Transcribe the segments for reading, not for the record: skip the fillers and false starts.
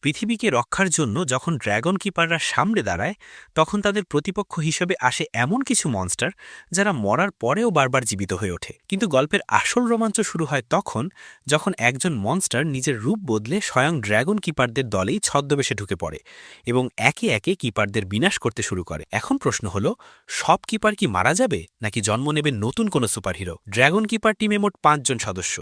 পৃথিবীকে রক্ষার জন্য যখন ড্র্যাগন কিপাররা সামনে দাঁড়ায় তখন তাদের প্রতিপক্ষ হিসেবে আসে এমন কিছু মনস্টার যারা মরার পরেও বারবার জীবিত হয়ে ওঠে। কিন্তু গল্পের আসল রোমাঞ্চ শুরু হয় তখন যখন একজন মনস্টার নিজের রূপ বদলে স্বয়ং ড্র্যাগন কিপারদের দলেই ছদ্মবেশে ঢুকে পড়ে এবং একে একে কিপারদের বিনাশ করতে শুরু করে। এখন প্রশ্ন হলো, সব কিপার কি মারা যাবে নাকি জন্ম নেবে নতুন কোনো সুপারহিরো? ড্র্যাগন কিপার টিমে মোট 5 জন সদস্য: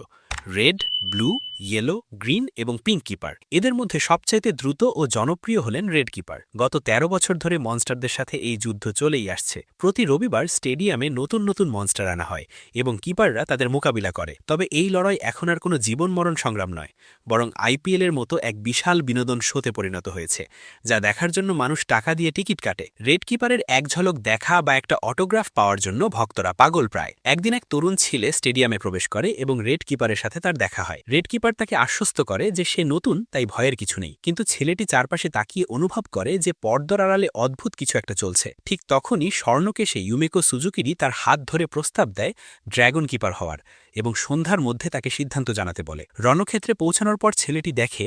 রেড, ব্লু, ইয়েলো, গ্রিন এবং পিঙ্ক কিপার। এদের মধ্যে সবচাইতে দ্রুত ও জনপ্রিয় হলেন রেড কিপার। গত ১৩ বছর ধরে মনস্টারদের সাথে এই যুদ্ধ চলেই আসছে। প্রতি রবিবার স্টেডিয়ামে নতুন নতুন মনস্টার আনা হয় এবং কিপাররা তাদের মোকাবিলা করে। তবে এই লড়াই এখন আর কোনো জীবন মরণ সংগ্রাম নয়, বরং আইপিএলের মতো এক বিশাল বিনোদন শোতে পরিণত হয়েছে, যা দেখার জন্য মানুষ টাকা দিয়ে টিকিট কাটে। রেড কিপারের এক ঝলক দেখা বা একটা অটোগ্রাফ পাওয়ার জন্য ভক্তরা পাগল প্রায়। একদিন এক তরুণ ছেলে স্টেডিয়ামে প্রবেশ করে এবং রেড কিপারের সাথে তার দেখা হয়। রেড কিপার তাকে আশ্বস্ত করে যে সে নতুন, তাই ভয়ের কিছু নেই। কিন্তু ছেলেটি চারপাশে তাকিয়ে অনুভব করে যে পর্দার আড়ালে অদ্ভুত কিছু একটা চলছে। ঠিক তখনই স্বর্ণকেশে ইউমেকো সুজুকিরি তার হাত ধরে প্রস্তাব দেয় ড্র্যাগন কিপার হওয়ার এবং সন্ধ্যার মধ্যে তাকে সিদ্ধান্ত জানাতে বলে। রণক্ষেত্রে পৌঁছানোর পর ছেলেটি দেখে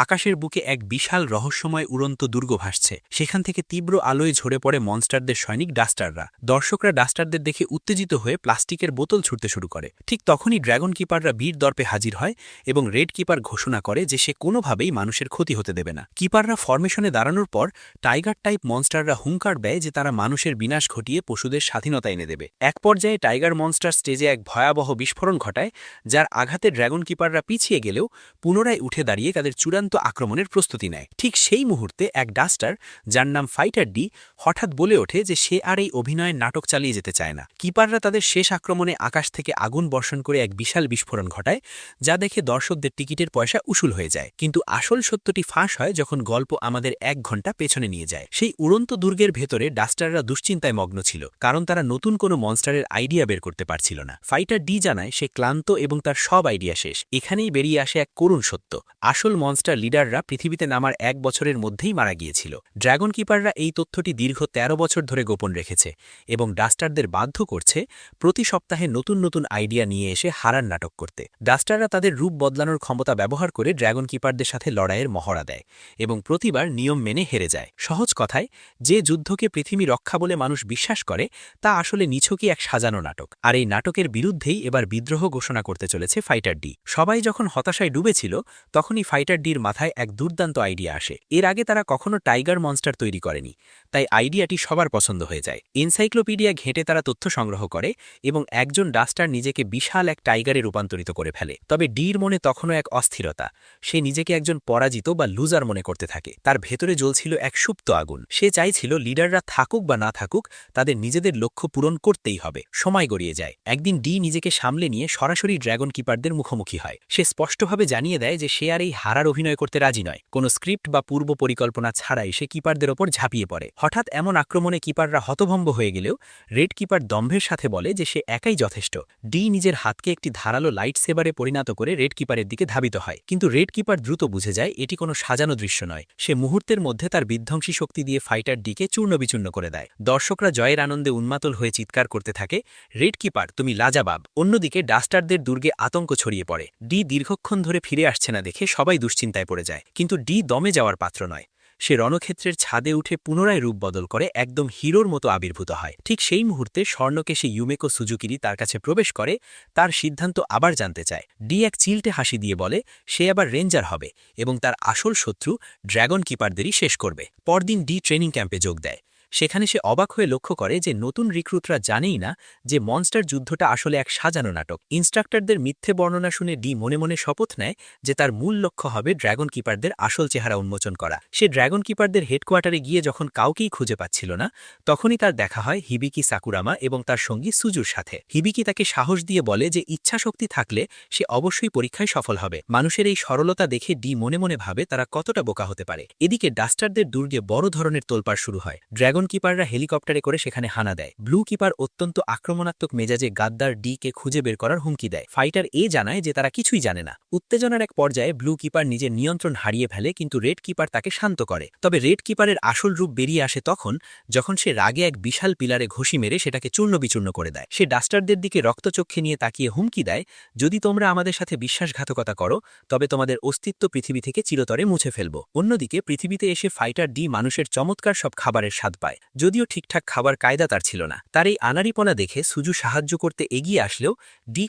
আকাশের বুকে এক বিশাল রহস্যময় উড়ন্ত দুর্গ ভাসছে। সেখান থেকে তীব্র আলোয় ঝরে পড়ে মনস্টারদের সৈনিক ডাস্টাররা। দর্শকরা ডাস্টারদের দেখে উত্তেজিত হয়ে প্লাস্টিকের বোতল ছুটতে শুরু করে। ঠিক তখনই ড্র্যাগন কিপাররা বীর দর্পে হাজির হয় এবং রেড কিপার ঘোষণা করে যে সে কোনোভাবেই মানুষের ক্ষতি হতে দেবে না। কিপাররা ফরমেশনে দাঁড়ানোর পর টাইগার টাইপ মনস্টাররা হুঙ্কার দেয় যে তারা মানুষের বিনাশ ঘটিয়ে পশুদের স্বাধীনতা এনে দেবে। এক পর্যায়ে টাইগার মনস্টার স্টেজে এক ভয়াবহ বিস্ফোরণ ঘটায়, যার আঘাতে ড্র্যাগন কিপাররা পিছিয়ে গেলেও পুনরায় উঠে দাঁড়িয়ে তাদের চূড়ান্ত আক্রমণের প্রস্তুতি নেয়। ঠিক সেই মুহূর্তে এক ডাস্টার, যার নাম ফাইটার ডি, হঠাৎ বলে ওঠে যে সে আর এই অভিনয়ের নাটক চালিয়ে যেতে চায় না। কিপাররা তাদের শেষ আক্রমণে আকাশ থেকে আগুন বর্ষণ করে এক বিশাল বিস্ফোরণ ঘটায়, যা দেখে দর্শকদের টিকিটের পয়সা উসুল হয়ে যায়। কিন্তু আসল সত্যটি ফাঁস হয় যখন গল্প আমাদের 1 ঘন্টা পেছনে নিয়ে যায়। সেই উড়ন্ত দুর্গের ভেতরে ডাস্টাররা দুশ্চিন্তায় মগ্ন ছিল, কারণ তারা নতুন কোনো মনস্টারের আইডিয়া বের করতে পারছিল না। ফাইটার ডি জানায় সে ক্লান্ত এবং তার সব আইডিয়া শেষ। এখানেই বেরিয়ে আসে এক করুণ সত্য: আসল মনস্টার লিডাররা পৃথিবীতে নামার 1 বছরের মধ্যেই মারা গিয়েছিল। ড্র্যাগন কিপাররা এই তথ্যটি দীর্ঘ 13 বছর ধরে গোপন রেখেছে এবং ডাস্টারদের বাধ্য করছে প্রতি সপ্তাহে নতুন নতুন আইডিয়া নিয়ে এসে হারার নাটক করতে। ডাস্টাররা তাদের রূপ বদলানোর ক্ষমতা ব্যবহার করে ড্র্যাগন কিপারদের সাথে লড়াইয়ের মহড়া দেয় এবং প্রতিবার নিয়ম মেনে হেরে যায়। সহজ কথায়, যে যুদ্ধকে পৃথিবী রক্ষা বলে মানুষ বিশ্বাস করে তা আসলে নিছকই এক সাজানো নাটক। আর এই নাটকের বিরুদ্ধেই এবার বিদ্রোহ ঘোষণা করতে চলেছে ফাইটার ডি। সবাই যখন হতাশায় ডুবেছিল তখনই ফাইটার ডির মাথায় এক দুর্দান্ত আইডিয়া আসে। এর আগে তারা কখনো টাইগার মনস্টার তৈরি করেনি, তাই আইডিয়াটি সবার পছন্দ হয়ে যায়। এনসাইক্লোপিডিয়া ঘেঁটে তারা তথ্য সংগ্রহ করে এবং একজন ডাস্টার নিজেকে বিশাল এক টাইগারে রূপান্তরিত করে ফেলে। তবে ডির মনে তখনও এক অস্থিরতা। সে নিজেকে একজন পরাজিত বা লুজার মনে করতে থাকে। তার ভেতরে জ্বলছিল এক সুপ্ত আগুন। সে চাইছিল লিডাররা থাকুক বা না থাকুক, তাদের নিজেদের লক্ষ্য পূরণ করতেই হবে। সময় গড়িয়ে যায়। একদিন ডি নিজেকে সামলে নিয়ে সরাসরি ড্র্যাগন কিপারদের মুখোমুখি হয়। সে স্পষ্টভাবে জানিয়ে দেয় যে সে আর এই হারার অভিনয় করতে রাজি নয়। কোনো স্ক্রিপ্ট বা পূর্ব পরিকল্পনা ছাড়াই সে কিপারদের ওপর ঝাঁপিয়ে পড়ে। হঠাৎ এমন আক্রমণে কিপাররা হতভম্ব হয়ে গেলেও রেড কিপার দম্ভের সাথে বলে যে সে একাই যথেষ্ট। ডি নিজের হাতকে একটি ধারালো লাইট সেবারে পরিণত করে রেড কিপারের দিকে ধাবিত হয়। কিন্তু রেড কিপার দ্রুত বুঝে যায় এটি কোনো সাজানো দৃশ্য নয়। সে মুহূর্তের মধ্যে তার বিধ্বংসী শক্তি দিয়ে ফাইটার ডিকে চূর্ণবিচূর্ণ করে দেয়। দর্শকরা জয়ের আনন্দে উন্মাতল হয়ে চিৎকার করতে থাকে, রেড কিপার তুমি লাজাবাব। অন্যদিকে ডাস্টারদের দুর্গে আতঙ্ক ছড়িয়ে পড়ে। ডি দীর্ঘক্ষণ ধরে ফিরে আসছে না দেখে সবাই দুশ্চিন্তায় পড়ে যায়। কিন্তু ডি দমে যাওয়ার পাত্র নয়। সে রণক্ষেত্রের ছাদে উঠে পুনরায় রূপ বদল করে একদম হিরোর মতো আবির্ভূত হয়। ঠিক সেই মুহূর্তে স্বর্ণকেশে ইউমেকো সুজুকিরি তার কাছে প্রবেশ করে, তার সিদ্ধান্ত আবার জানতে চায়। ডি এক চিলটে হাসি দিয়ে বলে সে আবার রেঞ্জার হবে এবং তার আসল শত্রু ড্র্যাগন কিপারদেরই শেষ করবে। পরদিন ডি ট্রেনিং ক্যাম্পে যোগ দেয়। সেখানে সে অবাক হয়ে লক্ষ্য করে যে নতুন রিক্রুটরা জানেই না যে মনস্টার যুদ্ধটা আসলে এক সাজানো নাটক। ইনস্ট্রাক্টরদের মিথ্যে বর্ণনা শুনে ডি মনে মনে শপথ নেয় যে তার মূল লক্ষ্য হবে ড্র্যাগন কিপারদের আসল চেহারা উন্মোচন করা। সে ড্র্যাগন কিপারদের হেডকোয়ার্টারে গিয়ে যখন কাউকেই খুঁজে পাচ্ছিল না, তখনই তার দেখা হয় হিবিকি সাকুরামা এবং তার সঙ্গী সুজুর সাথে। হিবিকি তাকে সাহস দিয়ে বলে যে ইচ্ছাশক্তি থাকলে সে অবশ্যই পরীক্ষায় সফল হবে। মানুষের এই সরলতা দেখে ডি মনে মনে ভাবে তারা কতটা বোকা হতে পারে। এদিকে ডাস্টারদের দুর্গে বড় ধরনের তোলপাড় শুরু হয়। ড্র্যাগন ড্রাগন কিপাররা হেলিকপ্টারে করে সেখানে হানা দেয়। ব্লু কিপার অত্যন্ত আক্রমণাত্মক মেজাজে গাদ্দার ডিকে খুঁজে বের করার হুমকি দেয়। ফাইটার জানায় যে তারা কিছুই জানে না। উত্তেজনার এক পর্যায়ে ব্লু কিপার নিজের নিয়ন্ত্রণ হারিয়ে ফেলে, কিন্তু রেড কিপার তাকে শান্ত করে। তবে রেড কিপারের আসল রূপ বেরিয়ে আসে তখন, যখন সে রাগে এক বিশাল পিলারে ঘষি মেরে সেটাকে চূর্ণবিচূর্ণ করে দেয়। সে ডাস্টারদের দিকে রক্তচক্ষে নিয়ে তাকিয়ে হুমকি দেয়, যদি তোমরা আমাদের সাথে বিশ্বাসঘাতকতা করো তবে তোমাদের অস্তিত্ব পৃথিবী থেকে চিরতরে মুছে ফেলব। অন্যদিকে পৃথিবীতে এসে ফাইটার মানুষের চমৎকার সব খাবারের স্বাদ পায়, যদিও ঠিকঠাক খাবার কায়দা তার ছিল না। তার এই আনাড়িপনা দেখে সুজু সাহায্য করতে এগিয়ে আসলেও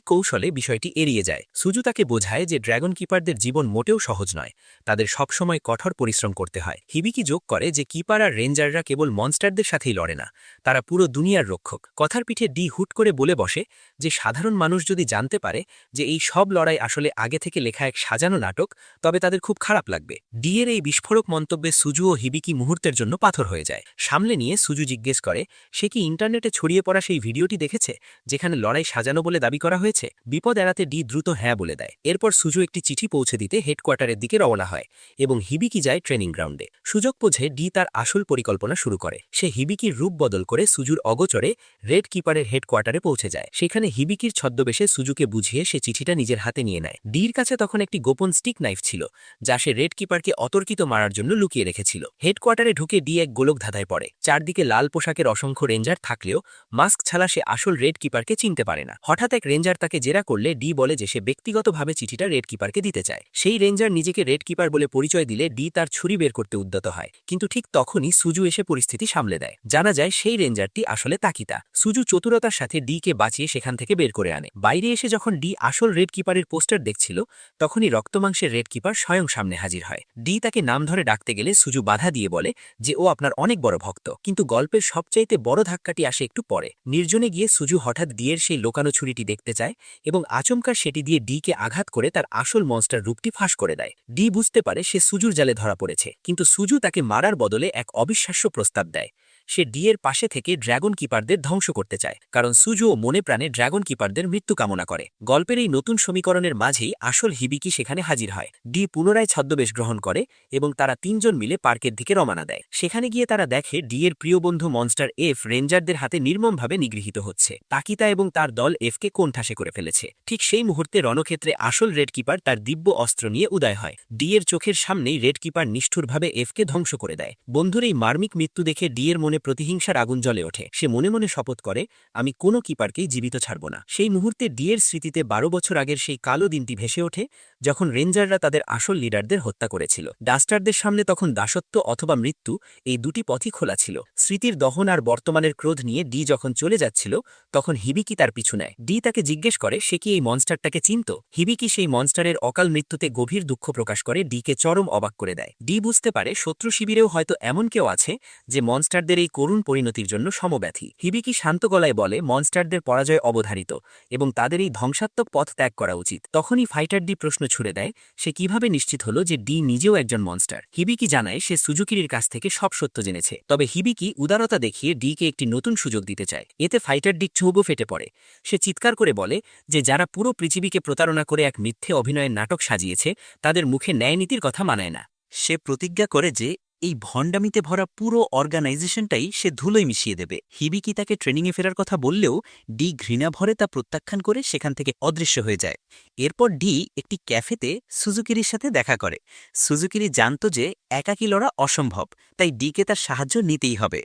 কৌশলে বিষয়টি এড়িয়ে যায়। সুজু তাকে বোঝায় যে ড্রাগন কিপারদের জীবন মোটেও সহজ নয়, তাদের সবসময় কঠোর পরিশ্রম করতে হয়। হিবিকি যোগ করে যে কিপার আর রেঞ্জাররা কেবল মনস্টারদের সাথেই লড়ে না, তারা পুরো দুনিয়ার রক্ষক। কথার পিঠে হুট করে বলে বসে যে সাধারণ মানুষ যদি জানতে পারে যে এই সব লড়াই আসলে আগে থেকে লেখা এক সাজানো নাটক, তবে তাদের খুব খারাপ লাগবে। এর এই বিস্ফোরক মন্তব্যে সুজু ও হিবিকি মুহূর্তের জন্য পাথর হয়ে যায়। সামলে নিয়ে সুজু জিজ্ঞেস করে সে কি ইন্টারনেটে ছড়িয়ে পড়া সেই ভিডিওটি দেখেছে যেখানে লড়াই সাজানো বলে দাবি করা হয়েছে। বিপদ এড়াতে দ্রুত হ্যাঁ বলে দেয়। এরপর সুজু একটি চিঠি পৌঁছে দিতে হেডকোয়ার্টারের দিকে রওনা হয় এবং হিবিকি যায় ট্রেনিং গ্রাউন্ডে। সুযোগ বুঝে তার আসল পরিকল্পনা শুরু করে। সে হিবিকির রূপ বদল করে সুজুর অগোচরে রেড কিপারের হেডকোয়ার্টারে পৌঁছে যায়। সেখানে হিবিকির ছদ্মবেশে সুজুকে বুঝিয়ে সে চিঠিটা নিজের হাতে নিয়ে নেয়। কাছে তখন একটি গোপন স্টিক নাইফ ছিল, যা সে রেড কিপারকে অতর্কিত মারার জন্য লুকিয়ে রেখেছিল। হেডকোয়ার্টারে ঢুকে এক গোলক ধাঁধায় পড়ে। চারদিকে লাল পোশাকের অসংখ্য রেঞ্জার থাকলেও মাস্ক ছাড়া সে আসল রেড কিপারকে চিনতে পারে না। হঠাৎ এক রেঞ্জার তাকে জেরা করলে বলে যে সে ব্যক্তিগতভাবে চিঠিটা রেড কিপারকে দিতে চায়। সেই রেঞ্জার নিজেকে রেড কিপার বলে পরিচয় দিলে তার ছুরি বের করতে উদ্যত হয়, কিন্তু ঠিক তখনই সুজু এসে পরিস্থিতি সামলে দেয়। জানা যায় সেই রেঞ্জারটি আসলে তাকিতা। সুজু চতুরতার সাথে কে বাঁচিয়ে সেখান থেকে বের করে আনে। বাইরে এসে যখন আসল রেড কিপারের পোস্টার দেখছিল, তখনই রক্তমাংসের রেড কিপার স্বয়ং সামনে হাজির হয়। তাকে নাম ধরে ডাকতে গেলে সুজু বাধা দিয়ে বলে যে ও আপনার অনেক বড় ভক্ত। কিন্তু গল্পের সবচাইতে বড় ধাক্কাটি আসে একটু পরে। নির্জনে গিয়ে সুজু হঠাৎ এর সেই লোকানো ছুরিটি দেখতে চায় এবং আচমকা সেটি দিয়ে কে আঘাত করে তার আসল মনস্টার রূপটি ফাঁস করে দেয়। বুঝতে পারে সে সুজুর জালে ধরা পড়েছে, কিন্তু সুজু তাকে মারার বদলে এক অবিশ্বাস্য প্রস্তাব দেয়। সে এর পাশে থেকে ড্রাগন কিপারদের ধ্বংস করতে চায়, কারণ সুজুও মনে প্রাণে ড্রাগন কিপারদের মৃত্যু কামনা করে। গল্পের এই নতুন সমীকরণের মাঝেই আসল হিবিকি সেখানে হাজির হয়। পুনরায় ছদ্মবেশ গ্রহণ করে এবং তারা তিনজন মিলে পার্কের দিকে রওনা দেয়। সেখানে গিয়ে তারা দেখে এর প্রিয় বন্ধু মনস্টার এফ রেঞ্জারদের হাতে নির্মমভাবে নিগৃহীত হচ্ছে। তাকিতা এবং তার দল এফকে কোণঠাসে করে ফেলেছে। ঠিক সেই মুহূর্তে রণক্ষেত্রে আসল রেড কিপার তার দিব্য অস্ত্র নিয়ে উদয় হয়। এর চোখের সামনেই রেড কিপার নিষ্ঠুরভাবে এফকে ধ্বংস করে দেয়। বন্ধুর এই মার্মিক মৃত্যু দেখে এর মনে প্রতিহিংসার আগুন জ্বলে ওঠে। সে মনে মনে শপথ করে, আমি কোনো কিপারকেই জীবিত ছাড়ব না। সেই মুহূর্তে এর স্মৃতিতে 12 বছর আগের সেই কালো দিনটি ভেসে ওঠে, যখন রেঞ্জাররা তাদের আসল লিডারদের হত্যা করেছিল। ডাস্টারদের সামনে তখন দাসত্ব অথবা মৃত্যু, এই দুটি পথই খোলা ছিল। স্মৃতির দহন আর বর্তমানের ক্রোধ নিয়ে যখন চলে যাচ্ছিল, তখন হিবিকি তার পিছু নেয়। তাকে জিজ্ঞেস করে সে কি এই মনস্টারটাকে চিনত। হিবিকি সেই মনস্টারের অকাল মৃত্যুতে গভীর দুঃখ প্রকাশ করে কে চরম অবাক করে দেয়। বুঝতে পারে শত্রু শিবিরেও হয়তো এমন কেউ আছে যে মনস্টারদের এই করুণ পরিণতির জন্য সমব্যথী। হিবিকি শান্ত গলায় বলে মনস্টারদের পরাজয় অবধারিত এবং তাদের এই ধ্বংসাত্মক পথ ত্যাগ করা উচিত। তখনই ফাইটার প্রশ্ন ছুড়ে দেয়, সে কিভাবে নিশ্চিত হলো যে নিজেও একজন মনস্টার। হিবিকি জানায় সে সুজুকিরির কাছ থেকে সব সত্য জেনেছে। তবে হিবিকি উদারতা দেখিয়ে কে একটি নতুন সুযোগ দিতে চায়। এতে ফাইটার চৌবো ফেটে পড়ে। সে চিৎকার করে বলে যে যারা পুরো পৃথিবীকে প্রতারণা করে এক মিথ্যে অভিনয়ের নাটক সাজিয়েছে, তাদের মুখে ন্যায় নীতির কথা মানায় না। সে প্রতিজ্ঞা করে যে এই ভণ্ডামিতে ভরা পুরো অর্গানাইজেশনটাই সে ধুলোয় মিশিয়ে দেবে। হিবিকি তাকে ট্রেনিংয়ে ফেরার কথা বললেও ঘৃণা ভরে তা প্রত্যাখ্যান করে সেখান থেকে অদৃশ্য হয়ে যায়। এরপর একটি ক্যাফেতে সুজুকিরির সাথে দেখা করে। সুজুকিরি জানত যে একাকী লড়া অসম্ভব, তাই কে তার সাহায্য নিতেই হবে।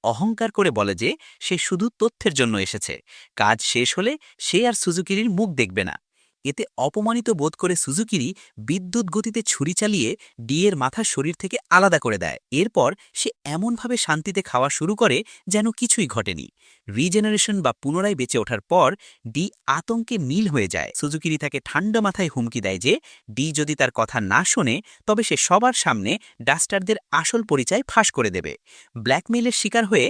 অহংকার করে বলে যে সে শুধু তথ্যের জন্য এসেছে, কাজ শেষ হলে সে আর সুজুকিরির মুখ দেখবে না। এতে অপমানিত বোধ করে সুজুকিরি বিদ্যুৎ গতিতে ছুরি চালিয়ে এর মাথা শরীর থেকে আলাদা করে দেয়। এরপর সে এমনভাবে শান্তিতে খাওয়া শুরু করে যেন কিছুই ঘটেনি। রিজেনারেশন বা পুনরায় বেঁচে ওঠার পর আতঙ্কে নীল হয়ে যায়। সুজুকিরি তাকে ঠান্ডা মাথায় হুমকি দেয় যে যদি তার কথা না শোনে তবে সে সবার সামনে ডাস্টারদের আসল পরিচয় ফাঁস করে দেবে। ব্ল্যাকমেইলের শিকার হয়ে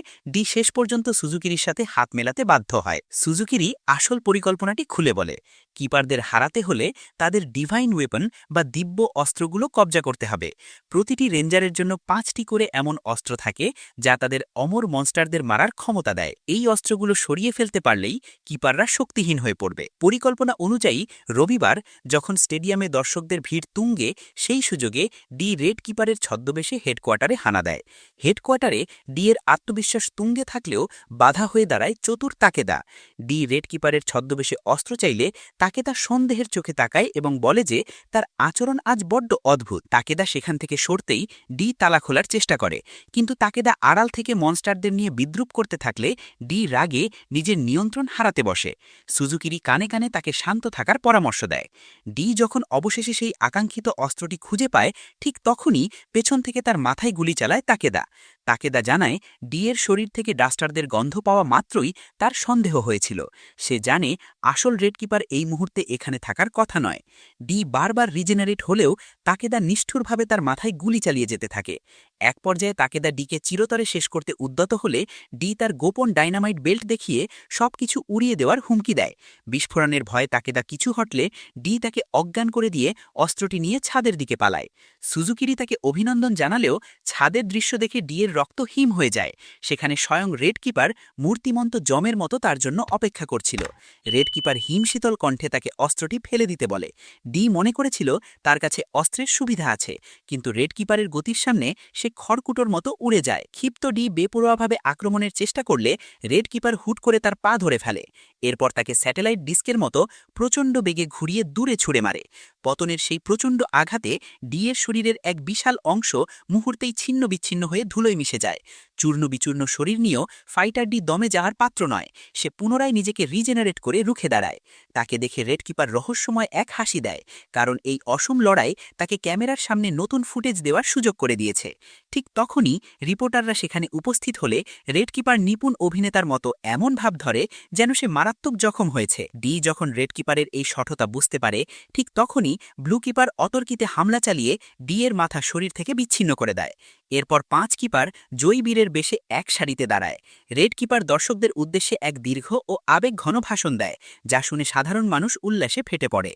শেষ পর্যন্ত সুজুকিরির সাথে হাত মেলাতে বাধ্য হয়। সুজুকিরি আসল পরিকল্পনাটি খুলে বলে, কিপারদের হারাতে হলে তাদের ডিভাইন ওয়েপন বা দিব্য অস্ত্রগুলো কবজা করতে হবে। প্রতিটি রেঞ্জারের জন্য 5টি করে এমন অস্ত্র থাকে যা তাদের অমর মনস্টারদের মারার ক্ষমতা দেয়। এই এই অস্ত্রগুলো সরিয়ে ফেলতে পারলেই কিপাররা শক্তিহীন হয়ে পড়বে। পরিকল্পনা অনুযায়ী রবিবার যখন স্টেডিয়ামে দর্শকদের ভিড় তুঙ্গে, সেই সুযোগে ডি রেড কিপারের ছদ্মবেশে হেডকোয়ার্টারে হানা দেয়। হেডকোয়ার্টারে ডি এর আত্মবিশ্বাস তুঙ্গে থাকলেও বাধা হয়ে দাঁড়ায় চতুর তাকেদা। ডি রেড কিপারের ছদ্মবেশে অস্ত্র চাইলে তাকেদা সন্দেহের চোখে তাকায় এবং বলে যে তার আচরণ আজ বড্ড অদ্ভুত। তাকেদা সেখান থেকে সরতেই ডি তালা খোলার চেষ্টা করে, কিন্তু তাকেদা আড়াল থেকে মনস্টারদের নিয়ে বিদ্রুপ করতে থাকলে ডি রাগে নিজের নিয়ন্ত্রণ হারাতে বসে। সুজুকিরি কানে কানে তাকে শান্ত থাকার পরামর্শ দেয়। ডি যখন অবশেষে সেই আকাঙ্ক্ষিত অস্ত্রটি খুঁজে পায়, ঠিক তখনই পেছন থেকে তার মাথায় গুলি চালায় তাকেদা। তাকেদা জানায় ডি এর শরীর থেকে ডাস্টারদের গন্ধ পাওয়া মাত্রই তার সন্দেহ হয়েছিল। সে জানে আসল রেড কিপার এই মুহূর্তে এখানে থাকার কথা নয়। ডি বারবার রিজেনারেট হলেও তাকেদা নিষ্ঠুরভাবে তার মাথায় গুলি চালিয়ে যেতে থাকে। এক পর্যায়ে তাকেদা ডিকে চিরতরে শেষ করতে উদ্যত হলে ডি তার গোপন ডাইনামাইট বেল্ট দেখিয়ে সবকিছু উড়িয়ে দেওয়ার হুমকি দেয়। বিস্ফোরণের ভয়ে তাকেদা কিছু হটলে ডি তাকে অজ্ঞান করে দিয়ে অস্ত্রটি নিয়ে ছাদের দিকে পালায়। সুজুকিরি তাকে অভিনন্দন জানালেও ছাদের দৃশ্য দেখে ডি এর রক্ত হিম হয়ে যায়। সেখানে স্বয়ং রেড কিপার মূর্তিমন্ত জমের মতো তার জন্য অপেক্ষা করছিল। রেড কিপার হিমশীতল কণ্ঠে তাকে অস্ত্রটি ফেলে দিতে বলে। ডি মনে করেছিল তার কাছে অস্ত্রের সুবিধা আছে, কিন্তু রেড কিপারের গতির সামনে সে খড়কুটোর মতো উড়ে যায়। ক্ষিপ্ত ডি বেপরোয়াভাবে আক্রমণের চেষ্টা করলে রেড কিপার হুট করে তার পা ধরে ফেলে। এরপর তাকে স্যাটেলাইট ডিস্কের মতো প্রচণ্ড বেগে ঘুরিয়ে দূরে ছুড়ে মারে। পতনের সেই প্রচণ্ড আঘাতে ডি এর শরীরের এক বিশাল অংশ মুহূর্তেই ছিন্ন বিচ্ছিন্ন হয়ে ধুলোয় মিশে যায়। চূর্ণ বিচূর্ণ শরীর নিয়েও ফাইটার ডি দমে যাওয়ার পাত্র নয়। সে পুনরায় নিজেকে রিজেনারেট করে রুখে দাঁড়ায়। তাকে দেখে রেড কিপার রহস্যময় এক হাসি দেয়, কারণ এই অসম লড়াই তাকে ক্যামেরার সামনে নতুন ফুটেজ দেওয়ার সুযোগ করে দিয়েছে। ঠিক তখনই রিপোর্টাররা সেখানে উপস্থিত হলে রেড কিপার নিপুণ অভিনেতার মতো এমন ভাব ধরে যেন সে মারাত্মক জখম হয়েছে। ডি যখন রেড কিপারের এই সঠতা বুঝতে পারে, ঠিক তখনই ব্লু কিপার অতর্কিতে হামলা চালিয়ে ডি এর মাথা শরীর থেকে বিচ্ছিন্ন করে দেয়। এরপর 5 কিপার জয়বীরের বেশে এক সারিতে দাঁড়ায়। রেড কিপার দর্শকদের উদ্দেশ্যে এক দীর্ঘ ও আবেগঘন ভাষণ দেয়, যা শুনে সাধারণ মানুষ উল্লাসে ফেটে পড়ে।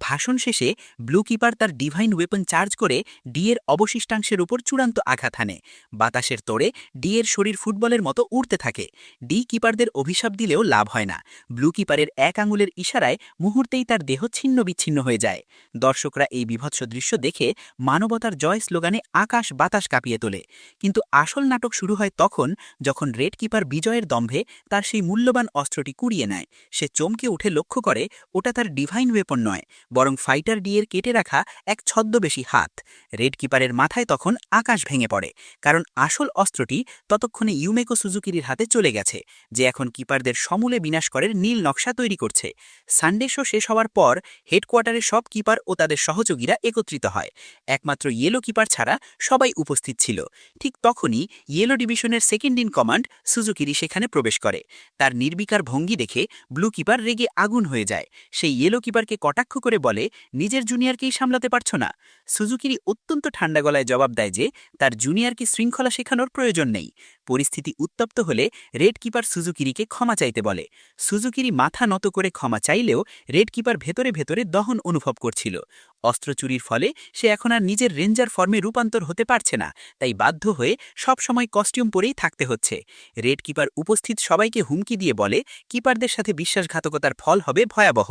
ভাষণ শেষে ব্লু কিপার তার ডিভাইন ওয়েপন চার্জ করে ডি এর অবশিষ্টাংশের উপর চূড়ান্ত আঘাত হানে। বাতাসের তোড়ে ডি এর শরীর ফুটবলের মতো উড়তে থাকে। ডি কিপারদের অভিশাপ দিলেও লাভ হয় না। ব্লু কিপারের এক আঙুলের ইশারায় মুহূর্তেই তার দেহ ছিন্ন বিচ্ছিন্ন হয়ে যায়। দর্শকরা এই বিভৎস দৃশ্য দেখে মানবতার জয় স্লোগানে আকাশ বাতাস কাঁপিয়ে তোলে। কিন্তু আসল নাটক শুরু হয় তখন, যখন রেড কিপার বিজয়ের দম্ভে তার সেই মূল্যবান অস্ত্রটি কুড়িয়ে নেয়। সে চমকে উঠে লক্ষ্য করে ওটা তার ডিভাইন ওয়েপন নয়, বরং ফাইটার ডি এর কেটে রাখা এক ছদ্মবেশী হাত। রেড কিপারের মাথায় তখন আকাশ ভেঙে পড়ে, কারণ আসল অস্ত্রটি ততক্ষণে ইউমেকো সুজুকিরির হাতে চলে গেছে, যে এখন কিপারদের সমূলে বিনাশ করার নীল নকশা তৈরি করছে। সানডে শো শেষ হওয়ার পর হেডকোয়ার্টারে সব কিপার ও তাদের সহযোগীরা একত্রিত হয়। একমাত্র ইয়েলো কিপার ছাড়া সবাই উপস্থিত ছিল। ঠিক তখনই ইয়েলো ডিভিশনের সেকেন্ড ইন কমান্ড সুজুকিরি সেখানে প্রবেশ করে। তার নির্বিকার ভঙ্গি দেখে ব্লু কিপার রেগে আগুন হয়ে যায়। সেই ইয়েলো কিপারকে কটাক্ষ করে বলে, নিজের জুনিয়রকেই সামলাতে পারছ না। সুজুকিরি অত্যন্ত ঠান্ডা গলায় জবাব দেয় যে তার জুনিয়রকে শৃঙ্খলা শেখানোর প্রয়োজন নেই। পরিস্থিতি উত্তপ্ত হলে রেড কিপার সুজুকিরিকে ক্ষমা চাইতে বলে। সুজুকিরি মাথা নত করে ক্ষমা চাইলেও রেড কিপার ভেতরে ভেতরে দহন অনুভব করছিল। অস্ত্র চুরির ফলে সে এখন আর নিজের রেঞ্জার ফর্মে রূপান্তর হতে পারছে না, তাই বাধ্য হয়ে সব সময় কস্টিউম পরেই থাকতে হচ্ছে। রেড কিপার উপস্থিত সবাইকে হুমকি দিয়ে বলে কিপারদের সাথে বিশ্বাসঘাতকতার ফল হবে ভয়াবহ।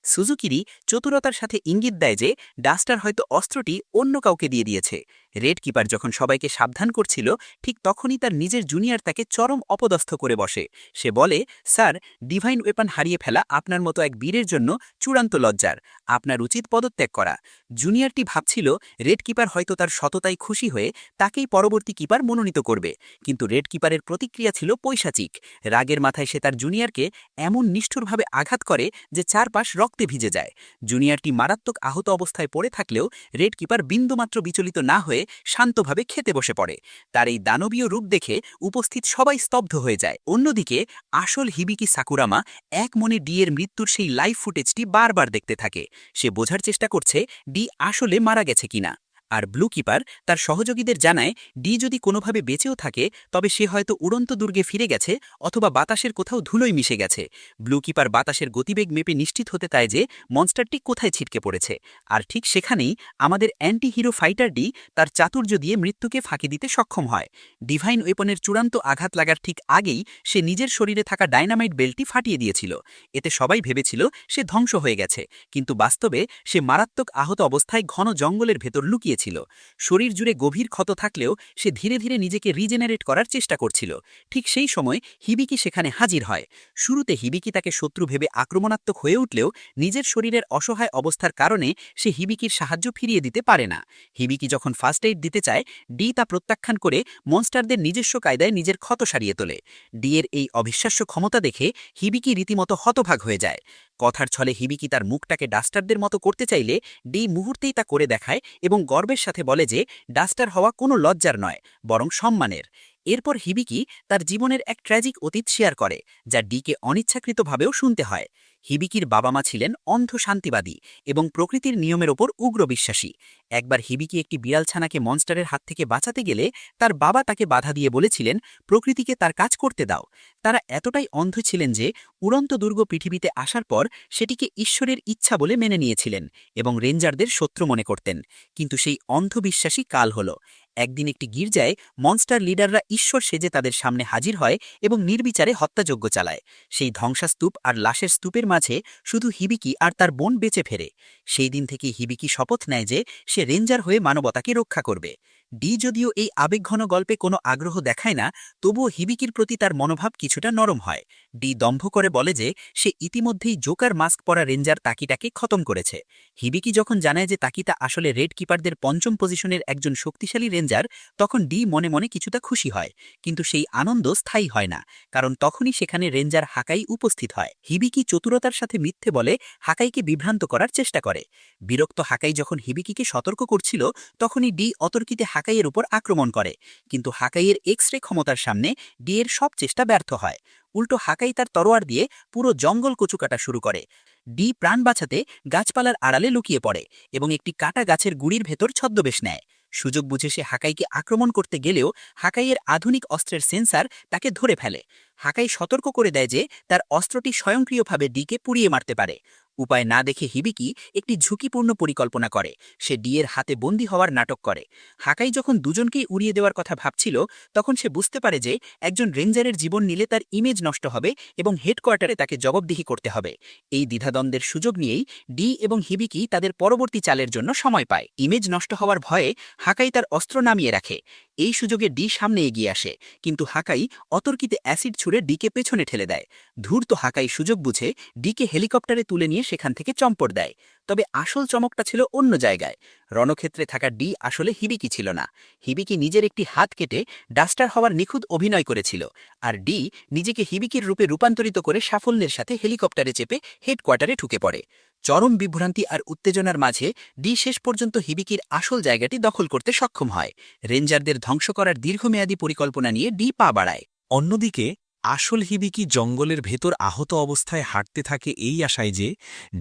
সুজুকিরি চতুরতার সাথে ইঙ্গিত দেয় যে ডাস্টার হয়তো অস্ত্রটি অন্য কাউকে দিয়ে দিয়েছে। রেড কিপার যখন সবাইকে সাবধান করছিল, ঠিক তখনই তার নিজের জুনিয়র তাকে চরম অপদস্থ করে বসে। সে বলে, স্যার, ডিভাইন ওয়েপন হারিয়ে ফেলা আপনার মতো এক বীরের জন্য চূড়ান্ত লজ্জার। আপনার উচিত পদত্যাগ করা। জুনিয়রটি ভাবছিল রেড কিপার হয়তো তার সততায় খুশি হয়ে তাকেই পরবর্তী কিপার মনোনীত করবে, কিন্তু রেড কিপারের প্রতিক্রিয়া ছিল পৈশাচিক। রাগের মাথায় সে তার জুনিয়রকে এমন নিষ্ঠুরভাবে আঘাত করে যে চারপাশ রক্তে ভিজে যায়। জুনিয়রটি মারাত্মক আহত অবস্থায় পড়ে থাকলেও রেড কিপার বিন্দুমাত্র বিচলিত না হয়ে শান্তভাবে খেতে বসে পড়ে। তার এই দানবীয় রূপ দেখে উপস্থিত সবাই স্তব্ধ হয়ে যায়। অন্যদিকে আসল হিবিকি সাকুরামা এক মনে ডি এর মৃত্যুর সেই লাইভ ফুটেজটি বারবার দেখতে থাকে। সে বোঝার চেষ্টা করছে ডি আসলে মারা গেছে কিনা। আর ব্লু কিপার তার সহযোগীদের জানায় ডি যদি কোনোভাবে বেঁচেও থাকে তবে সে হয়তো উড়ন্ত দুর্গে ফিরে গেছে অথবা বাতাসের কোথাও ধুলোয় মিশে গেছে। ব্লু কিপার বাতাসের গতিবেগ মেপে নিশ্চিত হতে চায় যে মনস্টারটি কোথায় ছিটকে পড়েছে। আর ঠিক সেখানেই আমাদের অ্যান্টি হিরো ফাইটার ডি তার চাতুর্য দিয়ে মৃত্যুকে ফাঁকি দিতে সক্ষম হয়। ডিভাইন ওয়েপনের চূড়ান্ত আঘাত লাগার ঠিক আগেই সে নিজের শরীরে থাকা ডাইনামাইট বেল্টটি ফাটিয়ে দিয়েছিল। এতে সবাই ভেবেছিল সে ধ্বংস হয়ে গেছে, কিন্তু বাস্তবে সে মারাত্মক আহত অবস্থায় ঘন জঙ্গলের ভেতর লুকিয়েছিল। শরীর জুড়ে গভীর ক্ষত থাকলেও সে ধীরে ধীরে নিজেকে রিজেনারেট করার চেষ্টা করছিল। ঠিক সেই সময় হিবিকি সেখানে হাজির হয়। শুরুতে হিবিকি তাকে শত্রু ভেবে আক্রমণাত্মক হয়ে উঠলেও নিজের শরীরের অসহায় অবস্থার কারণে সে হিবিকির সাহায্য ফিরিয়ে দিতে পারে না। হিবিকি যখন ফার্স্ট এইড দিতে চায়, ডি তা প্রত্যাখ্যান করে মনস্টারদের নিজস্ব কায়দায় নিজের ক্ষত সারিয়ে তোলে। ডি এর এই অবিশ্বাস্য ক্ষমতা দেখে হিবিকি রীতিমতো হতভাগ হয়ে যায়। কথার ছলে হিবিকি তার মুখটাকে ডাস্টারদের মতো করতে চাইলে ডি মুহূর্তেই তা করে দেখায় এবং গর্বের সাথে বলে যে ডাস্টার হওয়া কোনো লজ্জার নয়, বরং সম্মানের। এরপর হিবিকি তার জীবনের এক ট্র্যাজিক অতীত শেয়ার করে, যা ডিকে অনিচ্ছাকৃতভাবেও শুনতে হয়। হিবিকির বাবা মা ছিলেন অন্ধ শান্তিবাদী এবং প্রকৃতির নিয়মের ওপর উগ্র বিশ্বাসী। একবার হিবিকি একটি বিড়ালছানাকে মনস্টারের হাত থেকে বাঁচাতে গেলে তার বাবা তাকে বাধা দিয়ে বলেছিলেন প্রকৃতিকে তার কাজ করতে দাও। তারা এতটাই অন্ধ ছিলেন যে উড়ন্ত দুর্গ পৃথিবীতে আসার পর সেটিকে ঈশ্বরের ইচ্ছা বলে মেনে নিয়েছিলেন এবং রেঞ্জারদের শত্রু মনে করতেন। কিন্তু সেই অন্ধবিশ্বাসী কাল হল। একদিন একটি গির্জায় মনস্টার লিডাররা ঈশ্বর সেজে তাদের সামনে হাজির হয় এবং নির্বিচারে হত্যাযজ্ঞ চালায়। সেই ধ্বংসাস্তূপ আর লাশের স্তূপের মাঝে শুধু হিবিকি আর তার বোন বেঁচে ফেরে। সেই দিন থেকে হিবিকি শপথ নেয় যে সে রেঞ্জার হয়ে মানবতাকে রক্ষা করবে। ডি যদিও এই আবেগঘন গল্পে কোনো আগ্রহ দেখায় না, তবুও হিবিকির প্রতি তার মনোভাব কিছুটা নরম হয়। ডি দম্ভ করে বলে যে সে ইতিমধ্যেই জোকার মাস্ক পরা রেঞ্জার তাকিটাকে খতম করেছে। হিবিকি যখন জানায় যে তাকিতা আসলে রেড কিপারদের পঞ্চম পজিশনের একজন শক্তিশালী রেঞ্জার, তখন ডি মনে মনে কিছুটা খুশি হয়। কিন্তু সেই আনন্দ স্থায়ী হয় না, কারণ তখনই সেখানে রেঞ্জার হাকাই উপস্থিত হয়। হিবিকি চতুরতার সাথে মিথ্যে বলে হাকাইকে বিভ্রান্ত করার চেষ্টা করে। বিরক্ত হাকাই যখন হিবিকিকে সতর্ক করছিল, তখনই ডি অতর্কিতে হাকাইয়ের উপর আক্রমণ করে। কিন্তু হাকাইয়ের এক্স-রে ক্ষমতার সামনে ডি এর সব চেষ্টা ব্যর্থ হয়। উল্টো হাকাই তার তরোয়ার দিয়ে পুরো জঙ্গল কচুকাটা শুরু করে। ডি প্রাণ বাঁচাতে গাছপালার আড়ালে লুকিয়ে পড়ে এবং একটি কাটা গাছের গুড়ির ভেতর ছদ্মবেশ নেয়। সুযোগ বুঝে সে হাকাইকে আক্রমণ করতে গেলেও হাকাইয়ের আধুনিক অস্ত্রের সেন্সার তাকে ধরে ফেলে। হাকাই সতর্ক করে দেয় যে তার অস্ত্রটি স্বয়ংক্রিয়ভাবে ডিকে পুড়িয়ে মারতে পারে। উপায় না দেখে হিবিকি একটি ঝুঁকিপূর্ণ পরিকল্পনা করে। সে ডি এর হাতে বন্দী হওয়ার নাটক করে। হাকাই যখন দুজনকেই উড়িয়ে দেওয়ার কথা ভাবছিল, তখন সে বুঝতে পারে যে একজন রেঞ্জারের জীবন নিলে তার ইমেজ নষ্ট হবে এবং হেডকোয়ার্টারে তাকে জবাবদিহি করতে হবে। এই দ্বিধাদ্বন্দ্বের সুযোগ নিয়েই ডি এবং হিবিকি তাদের পরবর্তী চালের জন্য সময় পায়। ইমেজ নষ্ট হওয়ার ভয়ে হাকাই তার অস্ত্র নামিয়ে রাখে। এই সুযোগে ডি সামনে এগিয়ে আসে, কিন্তু হাকাই অতর্কিতে অ্যাসিড ছুঁড়ে ডিকে পেছনে ঠেলে দেয়। ধূর্ত হাকাই সুযোগ বুঝে ডিকে হেলিকপ্টারে তুলে নিয়ে সেখান থেকে চম্পট দেয়। তবে আসল চমকটা ছিল অন্য জায়গায়। রণক্ষেত্রে থাকা ডি আসলে হিবিকি ছিল না। হিবিকি নিজের একটি হাত কেটে ডাস্টার হওয়ার নিখুঁত অভিনয় করেছিল, আর ডি নিজেকে হিবিকির রূপে রূপান্তরিত করে সাফল্যের সাথে হেলিকপ্টারে চেপে হেডকোয়ার্টারে ঢুকে পড়ে। চরম বিভ্রান্তি আর উত্তেজনার মাঝে ডি শেষ পর্যন্ত হিবিকির আসল জায়গাটি দখল করতে সক্ষম হয়। রেঞ্জারদের ধ্বংস করার দীর্ঘমেয়াদী পরিকল্পনা নিয়ে ডি পা বাড়ায়। অন্যদিকে আসল হিবিকি জঙ্গলের ভেতর আহত অবস্থায় হাঁটতে থাকে এই আশায় যে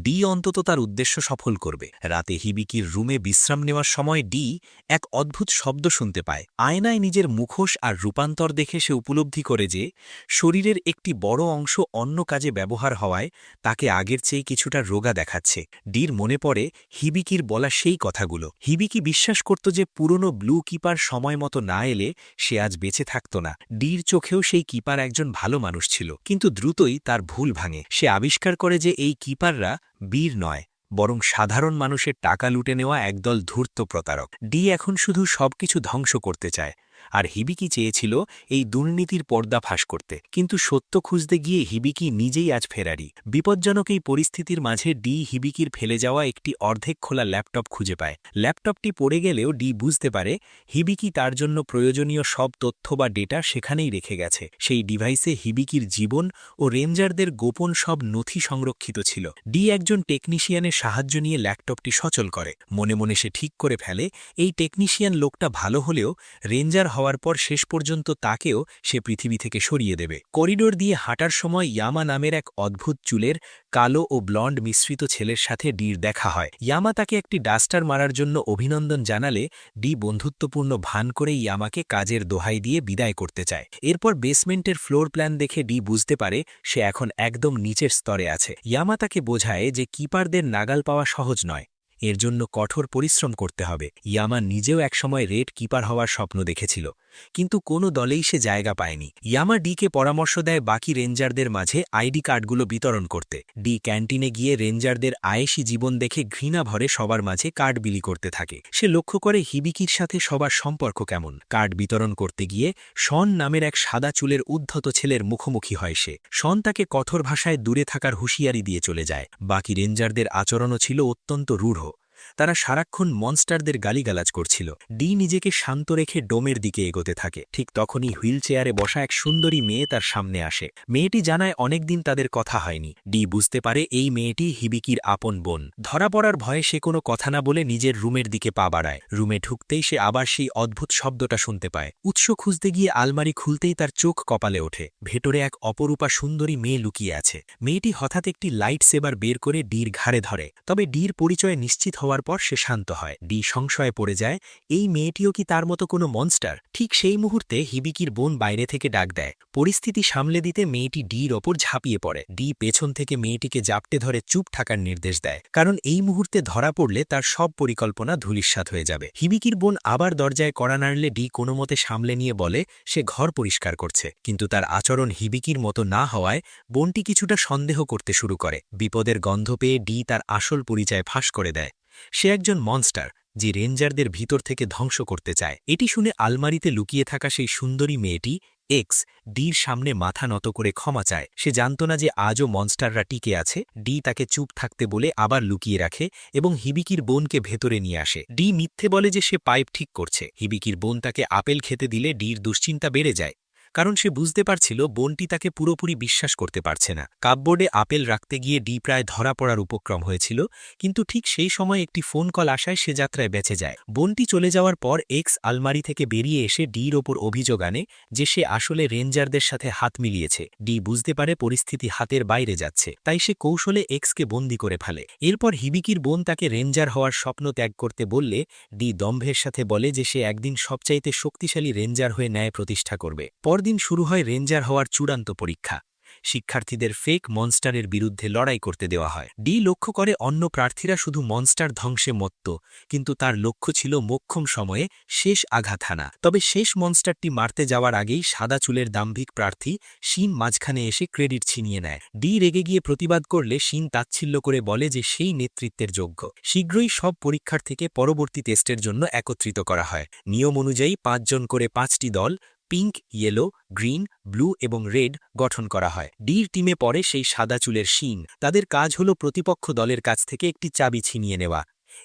ডি অন্তত তার উদ্দেশ্য সফল করবে। রাতে হিবিকির রুমে বিশ্রাম নেওয়ার সময় ডি এক অদ্ভুত শব্দ শুনতে পায়। আয়নায় নিজের মুখোশ আর রূপান্তর দেখে সে উপলব্ধি করে যে শরীরের একটি বড় অংশ অন্য কাজে ব্যবহার হওয়ায় তাকে আগের চেয়ে কিছুটা রোগা দেখাচ্ছে। ডির মনে পড়ে হিবিকির বলা সেই কথাগুলো। হিবিকি বিশ্বাস করত যে পুরনো ব্লু কিপার সময় মতো না এলে সে আজ বেঁচে থাকত না। ডির চোখেও সেই কিপার একজন ভালো মানুষ ছিল, কিন্তু দ্রুতই তার ভুল ভাঙে। সে আবিষ্কার করে যে এই কিপাররা বীর নয়, বরং সাধারণ মানুষের টাকা লুটে নেওয়া একদল ধূর্ত প্রতারক। ডি এখন শুধু সবকিছু ধ্বংস করতে চায়, আর হিবিকি চেয়েছিল এই দুর্নীতির পর্দা ফাঁস করতে। কিন্তু সত্য খুঁজতে গিয়ে হিবিকি নিজেই আজ ফেরারি। বিপজ্জনক এই পরিস্থিতির মাঝে ডি হিবিকির ফেলে যাওয়া একটি অর্ধেক খোলা ল্যাপটপ খুঁজে পায়। ল্যাপটপটি পড়ে গেলেও ডি বুঝতে পারে হিবিকি তার জন্য প্রয়োজনীয় সব তথ্য বা ডেটা সেখানেই রেখে গেছে। সেই ডিভাইসে হিবিকির জীবন ও রেঞ্জারদের গোপন সব নথি সংরক্ষিত ছিল। ডি একজন টেকনিশিয়ানের সাহায্য নিয়ে ল্যাপটপটি সচল করে। মনে মনে সে ঠিক করে ফেলে এই টেকনিশিয়ান লোকটা ভালো হলেও রেঞ্জার রেঞ্জার হওয়ার পর শেষ পর্যন্ত তাকেও সে পৃথিবী থেকে সরিয়ে দেবে। করিডোর দিয়ে হাঁটার সময় ইয়ামা নামের এক অদ্ভুত চুলের কালো ও ব্লন্ড মিশ্রিত ছেলের সাথে ডির দেখা হয়। ইয়ামা তাকে একটি ডাস্টার মারার জন্য অভিনন্দন জানালে ডি বন্ধুত্বপূর্ণ ভান করে ইয়ামাকে কাজের দোহাই দিয়ে বিদায় করতে চায়। এরপর বেসমেন্টের ফ্লোর প্ল্যান দেখে ডি বুঝতে পারে সে এখন একদম নিচের স্তরে আছে। ইয়ামা তাকে বোঝায় যে কিপারদের নাগাল পাওয়া সহজ নয়, এর জন্য কঠোর পরিশ্রম করতে হবে। ইয়ামা নিজেও একসময় রেড কিপার হওয়ার স্বপ্ন দেখেছিল, কিন্তু কোনো দলেই সে জায়গা পায়নি। ইয়ামা ডিকে পরামর্শ দেয় বাকি রেঞ্জারদের মাঝে আইডি কার্ডগুলো বিতরণ করতে। ডি ক্যান্টিনে গিয়ে রেঞ্জারদের আয়েসি জীবন দেখে ঘৃণা ভরে সবার মাঝে কার্ড বিলি করতে থাকে। সে লক্ষ্য করে হিবিকির সাথে সবার সম্পর্ক কেমন। কার্ড বিতরণ করতে গিয়ে শন নামের এক সাদা চুলের উদ্ধত ছেলের মুখোমুখি হয় সে। শন তাকে কঠোর ভাষায় দূরে থাকার হুঁশিয়ারি দিয়ে চলে যায়। বাকি রেঞ্জারদের আচরণও ছিল অত্যন্ত রূঢ়, তারা সারাক্ষণ মনস্টারদের গালিগালাজ করছিল। ডি নিজেকে শান্ত রেখে ডোমের দিকে এগোতে থাকে। ঠিক তখনই হুইল চেয়ারে বসা এক সুন্দরী মেয়ে তার সামনে আসে। মেয়েটি জানায় অনেকদিন তাদের কথা হয়নি। ডি বুঝতে পারে এই মেয়েটি হিবিকির আপন বোন। ধরা পড়ার ভয়ে সে কোনো কথা না বলে নিজের রুমের দিকে পা বাড়ায়। রুমে ঢুকতেই সে আবার সেই অদ্ভুত শব্দটা শুনতে পায়। উৎস খুঁজতে গিয়ে আলমারি খুলতেই তার চোখ কপালে ওঠে। ভেতরে এক অপরূপা সুন্দরী মেয়ে লুকিয়ে আছে। মেয়েটি হঠাৎ একটি লাইট সেবার বের করে ডির ঘাড়ে ধরে, তবে ডির পরিচয়ে নিশ্চিত হওয়ার পর সে শান্ত হয়। ডি সংশয়ে পড়ে যায় এই মেয়েটিও কি তার মতো কোনো মনস্টার। ঠিক সেই মুহূর্তে হিবিকির বোন বাইরে থেকে ডাক দেয়। পরিস্থিতি সামলে দিতে মেয়েটি ডির ওপর ঝাঁপিয়ে পড়ে। ডি পেছন থেকে মেয়েটিকে জাপটে ধরে চুপ থাকার নির্দেশ দেয়, কারণ এই মুহূর্তে ধরা পড়লে তার সব পরিকল্পনা ধূলিসাৎ হয়ে যাবে। হিবিকির বোন আবার দরজায় কড়া নাড়লে ডি কোনোমতে সামলে নিয়ে বলে সে ঘর পরিষ্কার করছে, কিন্তু তার আচরণ হিবিকির মতো না হওয়ায় বোনটি কিছুটা সন্দেহ করতে শুরু করে। বিপদের গন্ধ পেয়ে ডি তার আসল পরিচয় ফাঁস করে দেয়। সে একজন মনস্টার যে রেঞ্জারদের ভিতর থেকে ধ্বংস করতে চায়। এটি শুনে আলমারিতে লুকিয়ে থাকা সেই সুন্দরী মেয়েটি এক্স ডির সামনে মাথা নত করে ক্ষমা চায়। সে জানত না যে আজও মনস্টাররা টিকে আছে। ডি তাকে চুপ থাকতে বলে আবার লুকিয়ে রাখে এবং হিবিকির বোনকে ভেতরে নিয়ে আসে। ডি মিথ্যে বলে যে সে পাইপ ঠিক করছে। হিবিকির বোন তাকে আপেল খেতে দিলে ডির দুশ্চিন্তা বেড়ে যায়, কারণ সে বুঝতে পারছিল বোনটি তাকে পুরোপুরি বিশ্বাস করতে পারছে না। কাপবোর্ডে আপেল রাখতে গিয়ে ডি প্রায় ধরা পড়ার উপক্রম হয়েছিল, কিন্তু ঠিক সেই সময় একটি ফোন কল আসায় সে যাত্রায় বেঁচে যায়। বোনটি চলে যাওয়ার পর এক্স আলমারি থেকে বেরিয়ে এসে ডির ওপর অভিযোগ আনে যে সে আসলে রেঞ্জারদের সাথে হাত মিলিয়েছে। ডি বুঝতে পারে পরিস্থিতি হাতের বাইরে যাচ্ছে, তাই সে কৌশলে এক্সকে বন্দী করে ফেলে। এরপর হিবিকির বোন তাকে রেঞ্জার হওয়ার স্বপ্ন ত্যাগ করতে বললে ডি দম্ভের সাথে বলে যে সে একদিন সবচাইতে শক্তিশালী রেঞ্জার হয়ে ন্যায় প্রতিষ্ঠা করবে। পরদিন শুরু হয় রেঞ্জার হওয়ার চূড়ান্ত পরীক্ষা। শিক্ষার্থীদের ফেক মনস্টারের বিরুদ্ধে লড়াই করতে দেওয়া হয়। ডি লক্ষ্য করে অন্য প্রার্থীরা শুধু মনস্টার ধ্বংসে মত্ত, কিন্তু তার লক্ষ্য ছিল মোক্ষম সময়ে শেষ আঘাত হানা। তবে শেষ মনস্টারটি মারতে যাওয়ার আগেই সাদা চুলের দাম্ভিক প্রার্থী শিন মাঝখানে এসে ক্রেডিট ছিনিয়ে নেয়। ডি রেগে গিয়ে প্রতিবাদ করলে শিন তাচ্ছিল্য করে বলে যে সেই নেতৃত্বের যোগ্য। শীঘ্রই সব পরীক্ষার্থীকে পরবর্তী টেস্টের জন্য একত্রিত করা হয়। নিয়ম অনুযায়ী ৫ জন করে ৫টি দল পিঙ্ক, ইয়েলো, গ্রিন, ব্লু এবং রেড গঠন করা হয়। ডির টিমে পড়ে সেই সাদা চুলের শিন। তাদের কাজ হল প্রতিপক্ষ দলের কাছ থেকে একটি চাবি ছিনিয়ে নেওয়া।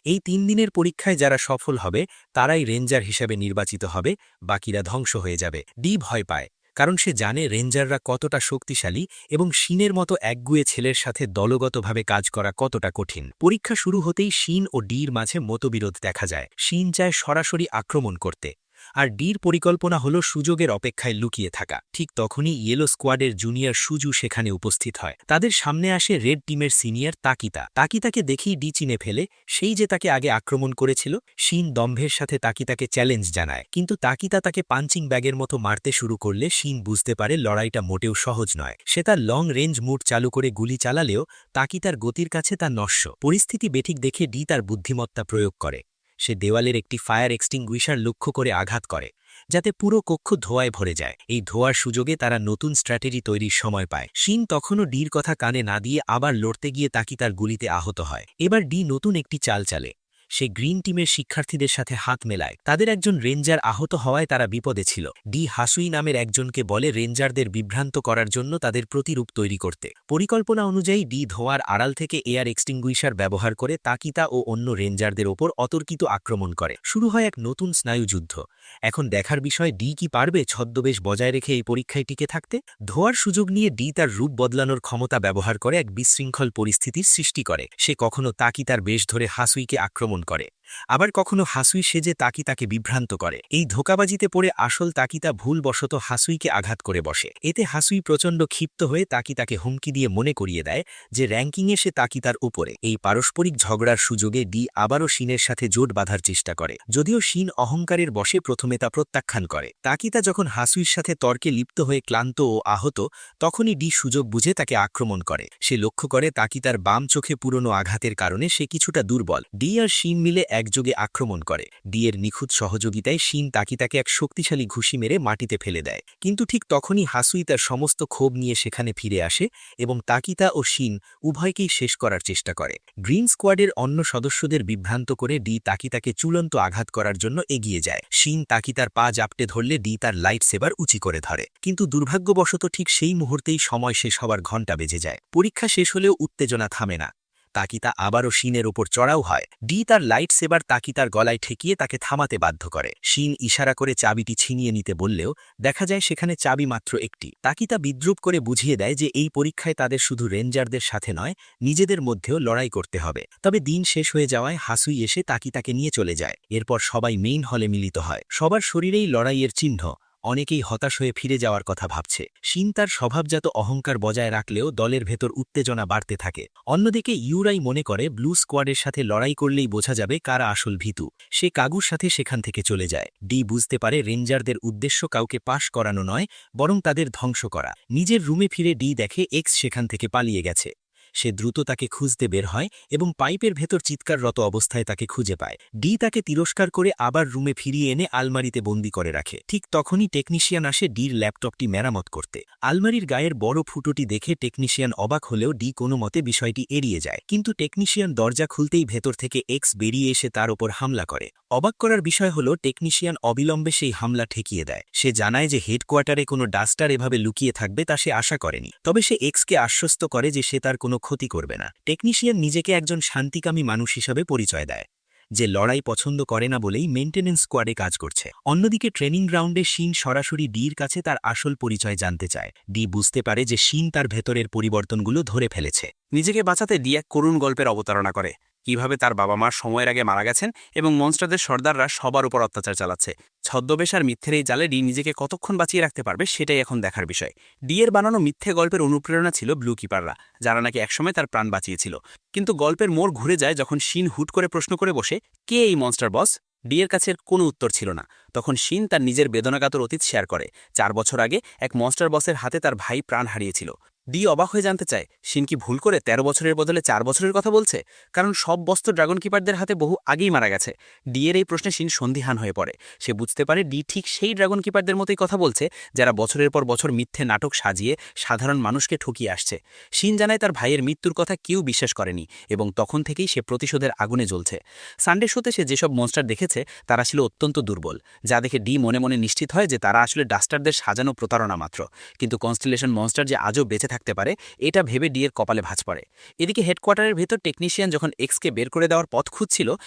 এই ৩ দিনের পরীক্ষায় যারা সফল হবে তারাই রেঞ্জার হিসেবে নির্বাচিত হবে, বাকিরা ধ্বংস হয়ে যাবে। ডি ভয় পায়, কারণ সে জানে রেঞ্জাররা কতটা শক্তিশালী এবং শিনের মতো একগুয়ে ছেলের সাথে দলগতভাবে কাজ করা কতটা কঠিন। পরীক্ষা শুরু হতেই শিন ও ডির মাঝে মতবিরোধ দেখা যায়। শিন চায় সরাসরি আক্রমণ করতে, আর ডির পরিকল্পনা হল সুযোগের অপেক্ষায় লুকিয়ে থাকা। ঠিক তখনই ইয়েলো স্কোয়াডের জুনিয়র সুজু সেখানে উপস্থিত হয়। তাদের সামনে আসে রেড টিমের সিনিয়র তাকিতা। তাকিতাকে দেখেই ডি চিনে ফেলে সেই যে তাকে আগে আক্রমণ করেছিল। শিন দম্ভের সাথে তাকিতাকে চ্যালেঞ্জ জানায়, কিন্তু তাকিতা তাকে পাঞ্চিং ব্যাগের মতো মারতে শুরু করলে শিন বুঝতে পারে লড়াইটা মোটেও সহজ নয়। সে তার লং রেঞ্জ মুড চালু করে গুলি চালালেও তাকিতার গতির কাছে তা নস্য। পরিস্থিতি বেঠিক দেখে ডি তার বুদ্ধিমত্তা প্রয়োগ করে। সে দেওয়ালের একটি ফায়ার এক্সটিংগুইশার লক্ষ্য করে আঘাত করে, যাতে পুরো কক্ষ ধোঁয়ায় ভরে যায়। এই ধোঁয়ার সুযোগে তারা নতুন স্ট্র্যাটেজি তৈরির সময় পায়। শিন তখনও ডির কথা কানে না দিয়ে আবার লড়তে গিয়ে তাকিতার গুলিতে আহত হয়। এবার ডি নতুন একটি চাল চালে। সে গ্রিন টিমের শিক্ষার্থীদের সাথে হাত মেলায়। তাদের একজন রেঞ্জার আহত হওয়ায় তারা বিপদে ছিল। ডি হাসুই নামের একজনকে বলে রেঞ্জারদের বিভ্রান্ত করার জন্য তাদের প্রতিরূপ তৈরি করতে। পরিকল্পনা অনুযায়ী ডি ধোঁয়ার আড়াল থেকে এয়ার এক্সটিংগুইশার ব্যবহার করে তাকিতা ও অন্য রেঞ্জারদের ওপর অতর্কিত আক্রমণ করে। শুরু হয় এক নতুন স্নায়ুযুদ্ধ। এখন দেখার বিষয় ডি কি পারবে ছদ্মবেশ বজায় রেখে এই পরীক্ষায় টিকে থাকতে। ধোঁয়ার সুযোগ নিয়ে ডি তার রূপ বদলানোর ক্ষমতা ব্যবহার করে এক বিশৃঙ্খল পরিস্থিতির সৃষ্টি করে। সে কখনো তাকিতার বেশ ধরে হাসুইকে আক্রমণ করে, আবার কখনো হাসুই সেজে তাকি তাকে বিভ্রান্ত করে। এই ধোঁকাবাজিতে পড়ে আসল তাকিতা ভুলবশত হাসুইকে আঘাত করে বসে। এতে হাসুই প্রচণ্ড ক্ষিপ্ত হয়ে তাকি তাকে হুমকি দিয়ে মনে করিয়ে দেয় যে র্যাঙ্কিংয়ে সে তাকিতার উপরে। এই পারস্পরিক ঝগড়ার সুযোগে ডি আবারও শিনের সাথে জোট বাঁধার চেষ্টা করে, যদিও শিন অহংকারের বশে প্রথমে তা প্রত্যাখ্যান করে। তাকিতা যখন হাসুইর সাথে তর্কে লিপ্ত হয়ে ক্লান্ত ও আহত, তখনই ডি সুযোগ বুঝে তাকে আক্রমণ করে। সে লক্ষ্য করে তাকিতার বাম চোখে পুরনো আঘাতের কারণে সে কিছুটা দুর্বল। ডি আর শিন মিলে একযোগে আক্রমণ করে। ডি এর নিখুঁত সহযোগিতায় শিন তাকিতাকে এক শক্তিশালী ঘুষি মেরে মাটিতে ফেলে দেয়। কিন্তু ঠিক তখনই হাসুই তার সমস্ত ক্ষোভ নিয়ে সেখানে ফিরে আসে এবং তাকিতা ও শিন উভয়কেই শেষ করার চেষ্টা করে। গ্রিন স্কোয়াডের অন্য সদস্যদের বিভ্রান্ত করে ডি তাকিতাকে চূড়ান্ত আঘাত করার জন্য এগিয়ে যায়। শিন তাকিতার পা জাপটে ধরলে ডি তার লাইট সেবার উঁচি করে ধরে, কিন্তু দুর্ভাগ্যবশত ঠিক সেই মুহূর্তেই সময় শেষ হবার ঘণ্টা বেজে যায়। পরীক্ষা শেষ হলেও উত্তেজনা থামে না। তাকিতা আবারও শিনের ওপর চড়াও হয়। ডি তার লাইট সেবার তাকিতার গলায় ঠেকিয়ে তাকে থামাতে বাধ্য করে। শিন ইশারা করে চাবিটি ছিনিয়ে নিতে বললেও দেখা যায় সেখানে চাবি মাত্র একটি। তাকিতা বিদ্রুপ করে বুঝিয়ে দেয় যে এই পরীক্ষায় তাদের শুধু রেঞ্জারদের সাথে নয়, নিজেদের মধ্যেও লড়াই করতে হবে। তবে দিন শেষ হয়ে যাওয়ায় হাসুই এসে তাকিতাকে নিয়ে চলে যায়। এরপর সবাই মেইন হলে মিলিত হয়। সবার শরীরেই লড়াইয়ের চিহ্ন। অনেকেই হতাশ হয়ে ফিরে যাওয়ার কথা ভাবছে। শিন তার স্বভাবজাত অহংকার বজায় রাখলেও দলের ভেতর উত্তেজনা বাড়তে থাকে। অন্যদিকে ইউরাই মনে করে ব্লু স্কোয়াডের সাথে লড়াই করলেই বোঝা যাবে কারা আসল ভীতু। সে কাগুর সাথে সেখান থেকে চলে যায়। ডি বুঝতে পারে রেঞ্জারদের উদ্দেশ্য কাউকে পাশ করানো নয়, বরং তাদের ধ্বংস করা। নিজের রুমে ফিরে ডি দেখে এক্স সেখান থেকে পালিয়ে গেছে। সে দ্রুত তাকে খুঁজতে বের হয় এবং পাইপের ভেতর চিৎকাররত অবস্থায় তাকে খুঁজে পায়। ডি তাকে তিরস্কার করে আবার রুমে ফিরিয়ে এনে আলমারিতে বন্দি করে রাখে। ঠিক তখনই টেকনিশিয়ান আসে ডির ল্যাপটপটি মেরামত করতে। আলমারির গায়ের বড় ফুটোটি দেখে টেকনিশিয়ান অবাক হলেও ডি কোনো মতে বিষয়টি এড়িয়ে যায়। কিন্তু টেকনিশিয়ান দরজা খুলতেই ভেতর থেকে এক্স বেরিয়ে এসে তার ওপর হামলা করে। অবাক করার বিষয় হল টেকনিশিয়ান অবিলম্বে সেই হামলা ঠেকিয়ে দেয়। সে জানায় যে হেডকোয়ার্টারে কোনো ডাস্টার এভাবে লুকিয়ে থাকবে তা সে আশা করেনি। তবে সে এক্সকে আশ্বস্ত করে যে সে তার কোনো ক্ষতি করবে না। টেকনিশিয়ান নিজেকে একজন শান্তিকামী মানুষ হিসাবে পরিচয় দেয়, যে লড়াই পছন্দ করে না বলেই মেইনটেনেন্স স্কোয়াডে কাজ করছে। অন্যদিকে ট্রেনিং গ্রাউন্ডে শিন সরাসরি ডির কাছে তার আসল পরিচয় জানতে চায়। ডি বুঝতে পারে যে শিন তার ভেতরের পরিবর্তনগুলো ধরে ফেলেছে। নিজেকে বাঁচাতে ডি এক করুণ গল্পের অবতারণা করে, কিভাবে তার বাবা মা সময়ের আগে মারা গেছেন এবং মনস্টারদের সর্দাররা সবার উপর অত্যাচার চালাচ্ছে। ছদ্মবেশ আর মিথ্যের এই জালে ডি নিজেকে কতক্ষণ বাঁচিয়ে রাখতে পারবে সেটাই এখন দেখার বিষয়। ডি এর বানানো মিথ্যে গল্পের অনুপ্রেরণা ছিল ব্লু কিপাররা, যারা নাকি একসময় তার প্রাণ বাঁচিয়েছিল। কিন্তু গল্পের মোড় ঘুরে যায় যখন শিন হুট করে প্রশ্ন করে বসে, কে এই মনস্টার বস? ডি এর কাছে কোনো উত্তর ছিল না। তখন শিন তার নিজের বেদনাকাতর অতীত শেয়ার করে। 4 বছর আগে এক মনস্টার বসের হাতে তার ভাই প্রাণ হারিয়েছিল। ডি অবাক হয়ে জানতে চায় শিন কি ভুল করে 13 বছরের বদলে 4 বছরের কথা বলছে, কারণ সব বস তো ড্রাগন কিপারদের হাতে বহু আগেই মারা গেছে। ডি এর এই প্রশ্নে শিন সন্দিহান হয়ে পড়ে। সে বুঝতে পারে ডি ঠিক সেই ড্রাগন কিপারদের মতোই কথা বলছে, যারা বছরের পর বছর মিথ্যে নাটক সাজিয়ে সাধারণ মানুষকে ঠকিয়ে আসছে। শিন জানায় তার ভাইয়ের মৃত্যুর কথা কেউ বিশ্বাস করেনি এবং তখন থেকেই সে প্রতিশোধের আগুনে জ্বলছে। সানডে শোতে সে যেসব মনস্টার দেখেছে তারা ছিল অত্যন্ত দুর্বল, যা দেখে ডি মনে মনে নিশ্চিত হয় যে তারা আসলে ডাস্টারদের সাজানো প্রতারণা মাত্র। কিন্তু কনস্টেলেশন মনস্টার যে আজও বেঁচে থাকতে পারে এটা ভেবে ডি এর কপালে ভাঁজ পড়ে। এদিকে হেডকোয়ার্টারের ভেতর টেকনিশিয়ান যখন এক্সকে বের করে দেওয়ার পথ খুঁজছিল,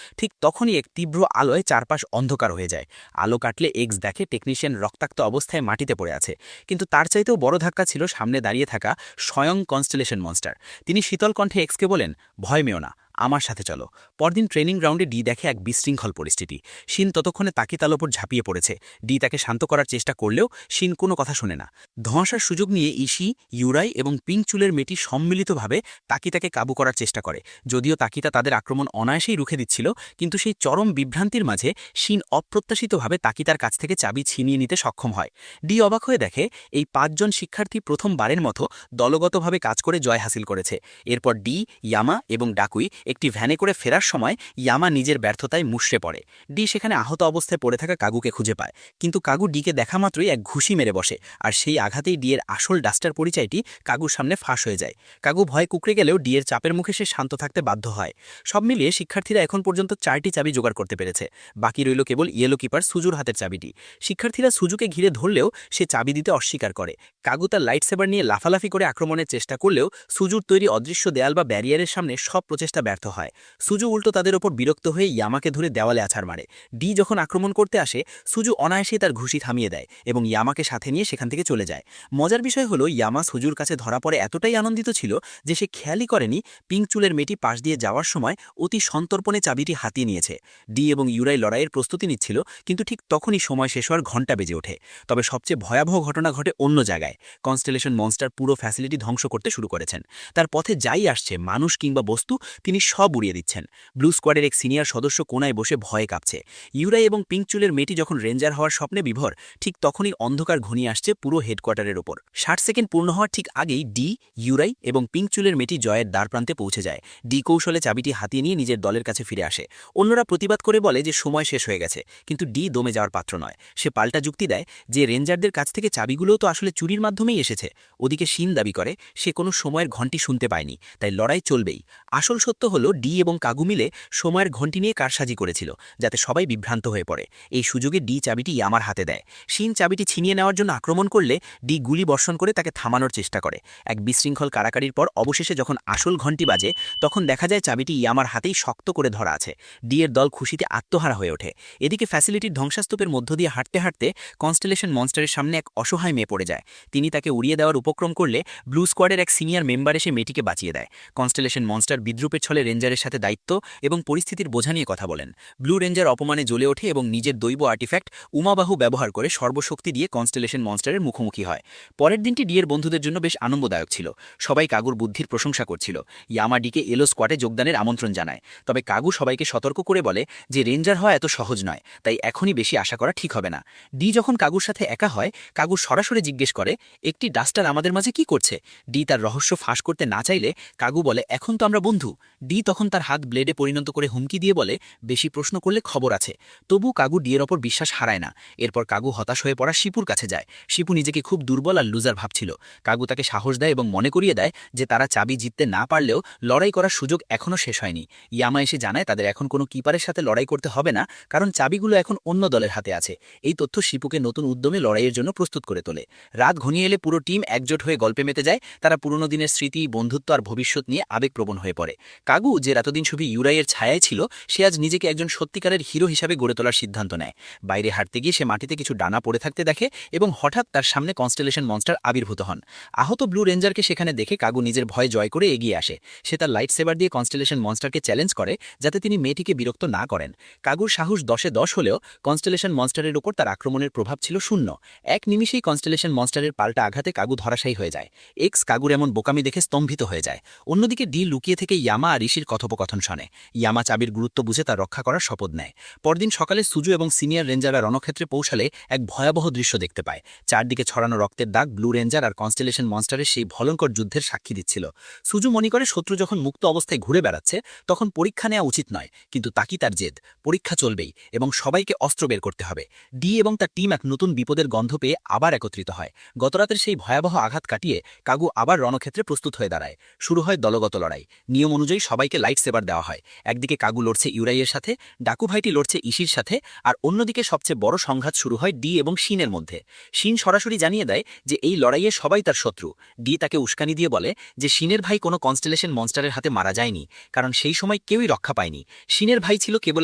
ঠিক তখনই এক তীব্র আলোয় চারপাশ অন্ধকার হয়ে যায়। আলো কাটলে এক্স দেখে টেকনিশিয়ান রক্তাক্ত অবস্থায় মাটিতে পড়ে আছে। কিন্তু তার চাইতেও বড় ধাক্কা ছিল সামনে দাঁড়িয়ে থাকা স্বয়ং কনস্টেলেশন মনস্টার। তিনি শীতল কণ্ঠে এক্সকে বলেন, ভয় মেও না, আমার সাথে চলো। পরদিন ট্রেনিং গ্রাউন্ডে ডি দেখে এক বিশৃঙ্খল পরিস্থিতি। শিন ততক্ষণে তাকিতার ওপর ঝাঁপিয়ে পড়েছে। ডি তাকে শান্ত করার চেষ্টা করলেও শিন কোনো কথা শোনে না। ধোঁয়াশার সুযোগ নিয়ে ইশি, ইউরাই এবং পিঙ্ক চুলের মেয়েটি সম্মিলিতভাবে তাকিতাকে কাবু করার চেষ্টা করে। যদিও তাকিতা তাদের আক্রমণ অনায়াসেই রুখে দিচ্ছিল, কিন্তু সেই চরম বিভ্রান্তির মাঝে শিন অপ্রত্যাশিতভাবে তাকিতার কাছ থেকে চাবি ছিনিয়ে নিতে সক্ষম হয়। ডি অবাক হয়ে দেখে এই 5 জন শিক্ষার্থী প্রথমবারের মতো দলগতভাবে কাজ করে জয় হাসিল করেছে। এরপর ডি, ইয়ামা এবং ডাকুই একটি ভ্যানে করে ফেরার সময় ইয়ামা নিজের ব্যর্থতায় মুষড়ে পড়ে। ডি সেখানে আহত অবস্থায় পড়ে থাকা কাগুকে খুঁজে পায়, কিন্তু কাগু ডিকে দেখা মাত্রই এক ঘুষি মেরে বসে, আর সেই আঘাতেই ডি এর আসল ডাস্টার পরিচয়টি কাগুর সামনে ফাঁস হয়ে যায়। কাগু ভয় কুকড়ে গেলেও ডি এর চাপের মুখে সে শান্ত থাকতে বাধ্য হয়। সব মিলিয়ে শিক্ষার্থীরা এখন পর্যন্ত 4টি চাবি জোগাড় করতে পেরেছে। বাকি রইল কেবল ইয়েলো কিপার সুজুর হাতের চাবিটি। শিক্ষার্থীরা সুজুকে ঘিরে ধরলেও সে চাবি দিতে অস্বীকার করে। কাগু তার লাইট সেবার নিয়ে লাফালাফি করে আক্রমণের চেষ্টা করলেও সুজুর তৈরি অদৃশ্য দেয়াল বা ব্যারিয়ারের সামনে সব প্রচেষ্টা ব্যর্থ হয়। সুজু উল্টো তাদের ওপর বিরক্ত হয়ে ইয়ামাকে ধরে দেওয়ালে আছাড় মারে। ডি যখন আক্রমণ করতে আসে, সুজু অনায়াসে তার ঘুষি থামিয়ে দেয় এবং ইয়ামাকে সাথে নিয়ে সেখান থেকে চলে যায়। মজার বিষয় হলো ইয়ামা সুজুর কাছে ধরা পড়ে এতটাই আনন্দিত ছিল যে সে খেয়ালই করেনি পিঙ্ক চুলের মেয়েটি পাশ দিয়ে যাওয়ার সময় অতি সন্তর্পণে চাবিটি হাতিয়ে নিয়েছে। ডি এবং ইউরাই লড়াইয়ের প্রস্তুতি নিচ্ছিল, কিন্তু ঠিক তখনই সময় শেষ হওয়ার ঘণ্টা বেজে ওঠে। তবে সবচেয়ে ভয়াবহ ঘটনা ঘটে অন্য জায়গায়। কনস্টেলেশন মনস্টার পুরো ফ্যাসিলিটি ধ্বংস করতে শুরু করেছেন। তার পথে যাই আসছে, মানুষ কিংবা বস্তু, তিনি সব উড়িয়ে দিচ্ছেন। ব্লু স্কোয়াডের এক সিনিয়র সদস্য কোনায় বসে ভয়ে কাঁপছে। ইউরাই এবং পিঙ্ক চুলের মেয়েটি যখন রেঞ্জার হওয়ার স্বপ্নে বিভোর, ঠিক তখনই অন্ধকার ঘনিয়ে আসছে পুরো হেডকোয়ার্টারের ওপর। 60 সেকেন্ড পূর্ণ হওয়ার ঠিক আগেই ডি, ইউরাই এবং পিঙ্ক চুলের মেয়েটি জয়ের দ্বারপ্রান্তে পৌঁছে যায়। ডি কৌশলে চাবিটি হাতিয়ে নিয়ে নিজের দলের কাছে ফিরে আসে। অন্যরা প্রতিবাদ করে বলে যে সময় শেষ হয়ে গেছে, কিন্তু ডি দমে যাওয়ার পাত্র নয়। সে পাল্টা যুক্তি দেয় যে রেঞ্জারদের কাছ থেকে চাবিগুলোও তো আসলে চুরির মাধ্যমেই এসেছে। ওদিকে শিন দাবি করে সে কোনো সময়ের ঘণ্টি শুনতে পায়নি, তাই লড়াই চলবেই। আসল সত্য হলো ডি এবং কাগু মিলে সময়ের ঘণ্টি নিয়ে কারসাজি করেছিল, যাতে সবাই বিভ্রান্ত হয়ে পড়ে। এই সুযোগে ডি চাবিটি ইয়ামার হাতে দেয়। শিন চাবিটি ছিনিয়ে নেওয়ার জন্য আক্রমণ করলে ডি গুলি বর্ষণ করে তাকে থামানোর চেষ্টা করে। এক বিশৃঙ্খল কারাকারির পর অবশেষে যখন আসল ঘণ্টি বাজে, তখন দেখা যায় চাবিটি ইয়ামার হাতেই শক্ত করে ধরা আছে। ডি এর দল খুশিতে আত্মহারা হয়ে ওঠে। এদিকে ফ্যাসিলিটির ধ্বংসাস্তূপের মধ্য দিয়ে হাঁটতে হাঁটতে কনস্টেলেশন মনস্টারের সামনে এক অসহায় মেয়ে পড়ে যায়। তিনি তাকে উড়িয়ে দেওয়ার উপক্রম করলে ব্লু স্কোয়াডের এক সিনিয়র মেম্বার এসে মেয়েটিকে বাঁচিয়ে দেয়। কনস্টেলেশন মনস্টার বিদ্রুপের ছলে রেঞ্জারের সাথে দায়িত্ব এবং পরিস্থিতির বোঝা নিয়ে কথা বলেন। ব্লু রেঞ্জার অপমানে জ্বলে ওঠে এবং নিজের দৈব আর্টিফ্যাক্ট উমাবাহু ব্যবহার করে সর্বশক্তি দিয়ে কনস্টেলেশন মনস্টারের মুখোমুখি হয়। পরের দিনটি ডিয়ের বন্ধুদের জন্য বেশ আনন্দদায়ক ছিল। সবাই কাগুর বুদ্ধির প্রশংসা করছিল। ইয়ামা ডিকে এলো স্কোয়াডে যোগদানের আমন্ত্রণ জানায়। তবে কাগু সবাইকে সতর্ক করে বলে যে রেঞ্জার হওয়া এত সহজ নয়, তাই এখনই বেশি আশা করা ঠিক হবে না। ডি যখন কাগুর সাথে একা হয়, কাগু সরাসরি জিজ্ঞেস করে একটি ডাস্টার আমাদের মাঝে কি করছে। ডি তার রহস্য ফাঁস করতে না চাইলে কাগু বলে এখন তো আমরা বন্ধু। ডি তখন তার হাত ব্লেডে পরিণত করে হুমকি দিয়ে বলে বেশি প্রশ্ন করলে খবর আছে। তবু কাগু ডিয়ের ওপর বিশ্বাস হারায় না। এরপর কাগু হতাশ হয়ে পড়া শিপুর কাছে যায়। শিপু নিজেকে খুব দুর্বল আর লুজার ভাবছিল। কাগু তাকে সাহস দেয় এবং মনে করিয়ে দেয় যে তারা চাবি জিততে না পারলেও লড়াই করার সুযোগ এখনও শেষ হয়নি। ইয়ামা এসে জানায় তাদের এখন কোনো কিপারের সাথে লড়াই করতে হবে না, কারণ চাবিগুলো এখন অন্য দলের হাতে আছে। এই তথ্য শিপুকে নতুন উদ্যমে লড়াইয়ের জন্য প্রস্তুত করে তোলে। রাত ঘনিয়ে এলে পুরো টিম একজোট হয়ে গল্পে মেতে যায়। তারা পুরনো দিনের স্মৃতি, বন্ধুত্ব আর ভবিষ্যৎ নিয়ে আবেগপ্রবণ হয়ে পড়ে। কাগু, যে এতদিন শুধু ইউরাইয়ের ছায়ায় ছিল, সে আজ নিজেকে একজন সত্যিকারের হিরো হিসাবে গড়ে তোলার সিদ্ধান্ত নেয়। বাইরে হাঁটতে গিয়ে সে মাটিতে কিছু ডানা পড়ে থাকতে দেখে এবং হঠাৎ তার সামনে কনস্টেলেশন মনস্টার আবির্ভূত হন। আহত ব্লু রেঞ্জারকে সেখানে দেখে কাগু নিজের ভয় জয় করে এগিয়ে আসে। সে তার লাইট সেভার দিয়ে কনস্টেলেশন মনস্টারকে চ্যালেঞ্জ করে যাতে তিনি মেয়েটিকে বিরক্ত না করেন। কাগুর সাহস 10-এ 10 হলেও কনস্টেলেশন মনস্টারের উপর তার আক্রমণের প্রভাব ছিল শূন্য। এক নিমিষেই কনস্টেলেশন মনস্টারের পাল্টা আঘাতে কাগু ধরাশায়ী হয়ে যায়। এক্স কাগুর এমন বোকামি দেখে স্তম্ভিত হয়ে যায়। অন্যদিকে ডি লুকিয়ে থেকে ইয়ামা আর ঋষির কথোপকথন শোনে। ইয়ামা চাবির গুরুত্ব বুঝে তার রক্ষা করার শপথ নেয়। পরদিন সকালে সুজু এবং সিনিয়র রেঞ্জাররা রণক্ষেত্রে পৌঁছালে এক ভয়াবহ দৃশ্য দেখতে পায়। চারদিকে ছড়ানো রক্তের দাগ ব্লু রেঞ্জার আর কনস্টেলেশন মনস্টারের সেই ভয়ঙ্কর যুদ্ধের সাক্ষী দিচ্ছিল। সুজু মনে করে শত্রু যখন মুক্ত অবস্থায় ঘুরে বেড়াচ্ছে, তখন পরীক্ষা নেওয়া উচিত নয়, কিন্তু তাকি তার জেদ। পরীক্ষা চলবেই এবং সবাইকে অস্ত্র বের করতে হবে। ডি এবং তার টিম এক নতুন বিপদের গন্ধ পেয়ে আবার একত্রিত হয়। গতরাতের সেই ভয়াবহ আঘাত কাটিয়ে কাগু আবার রণক্ষেত্রে প্রস্তুত হয়ে দাঁড়ায়। শুরু হয় দলগত লড়াই। নিয়ম অনুযায়ী সবাইকে লাইট সেভার দেওয়া হয়। একদিকে কাগু লড়ছে ইউরাইয়ের সাথে, ডাকু ভাইটি লড়ছে ইশির সাথে, আর অন্যদিকে সবচেয়ে বড় সংঘাত শুরু হয় ডি এবং শিনের মধ্যে। শিন সরাসরি জানিয়ে দেয় যে এই লড়াইয়ে সবাই তার শত্রু। ডি তাকে উস্কানি দিয়ে বলে যে শিনের ভাই কোনো কনস্টেলেশন মনস্টারের হাতে মারা যায়নি, কারণ সেই সময় কেউই রক্ষা পায়নি। শিনের ভাই ছিল কেবল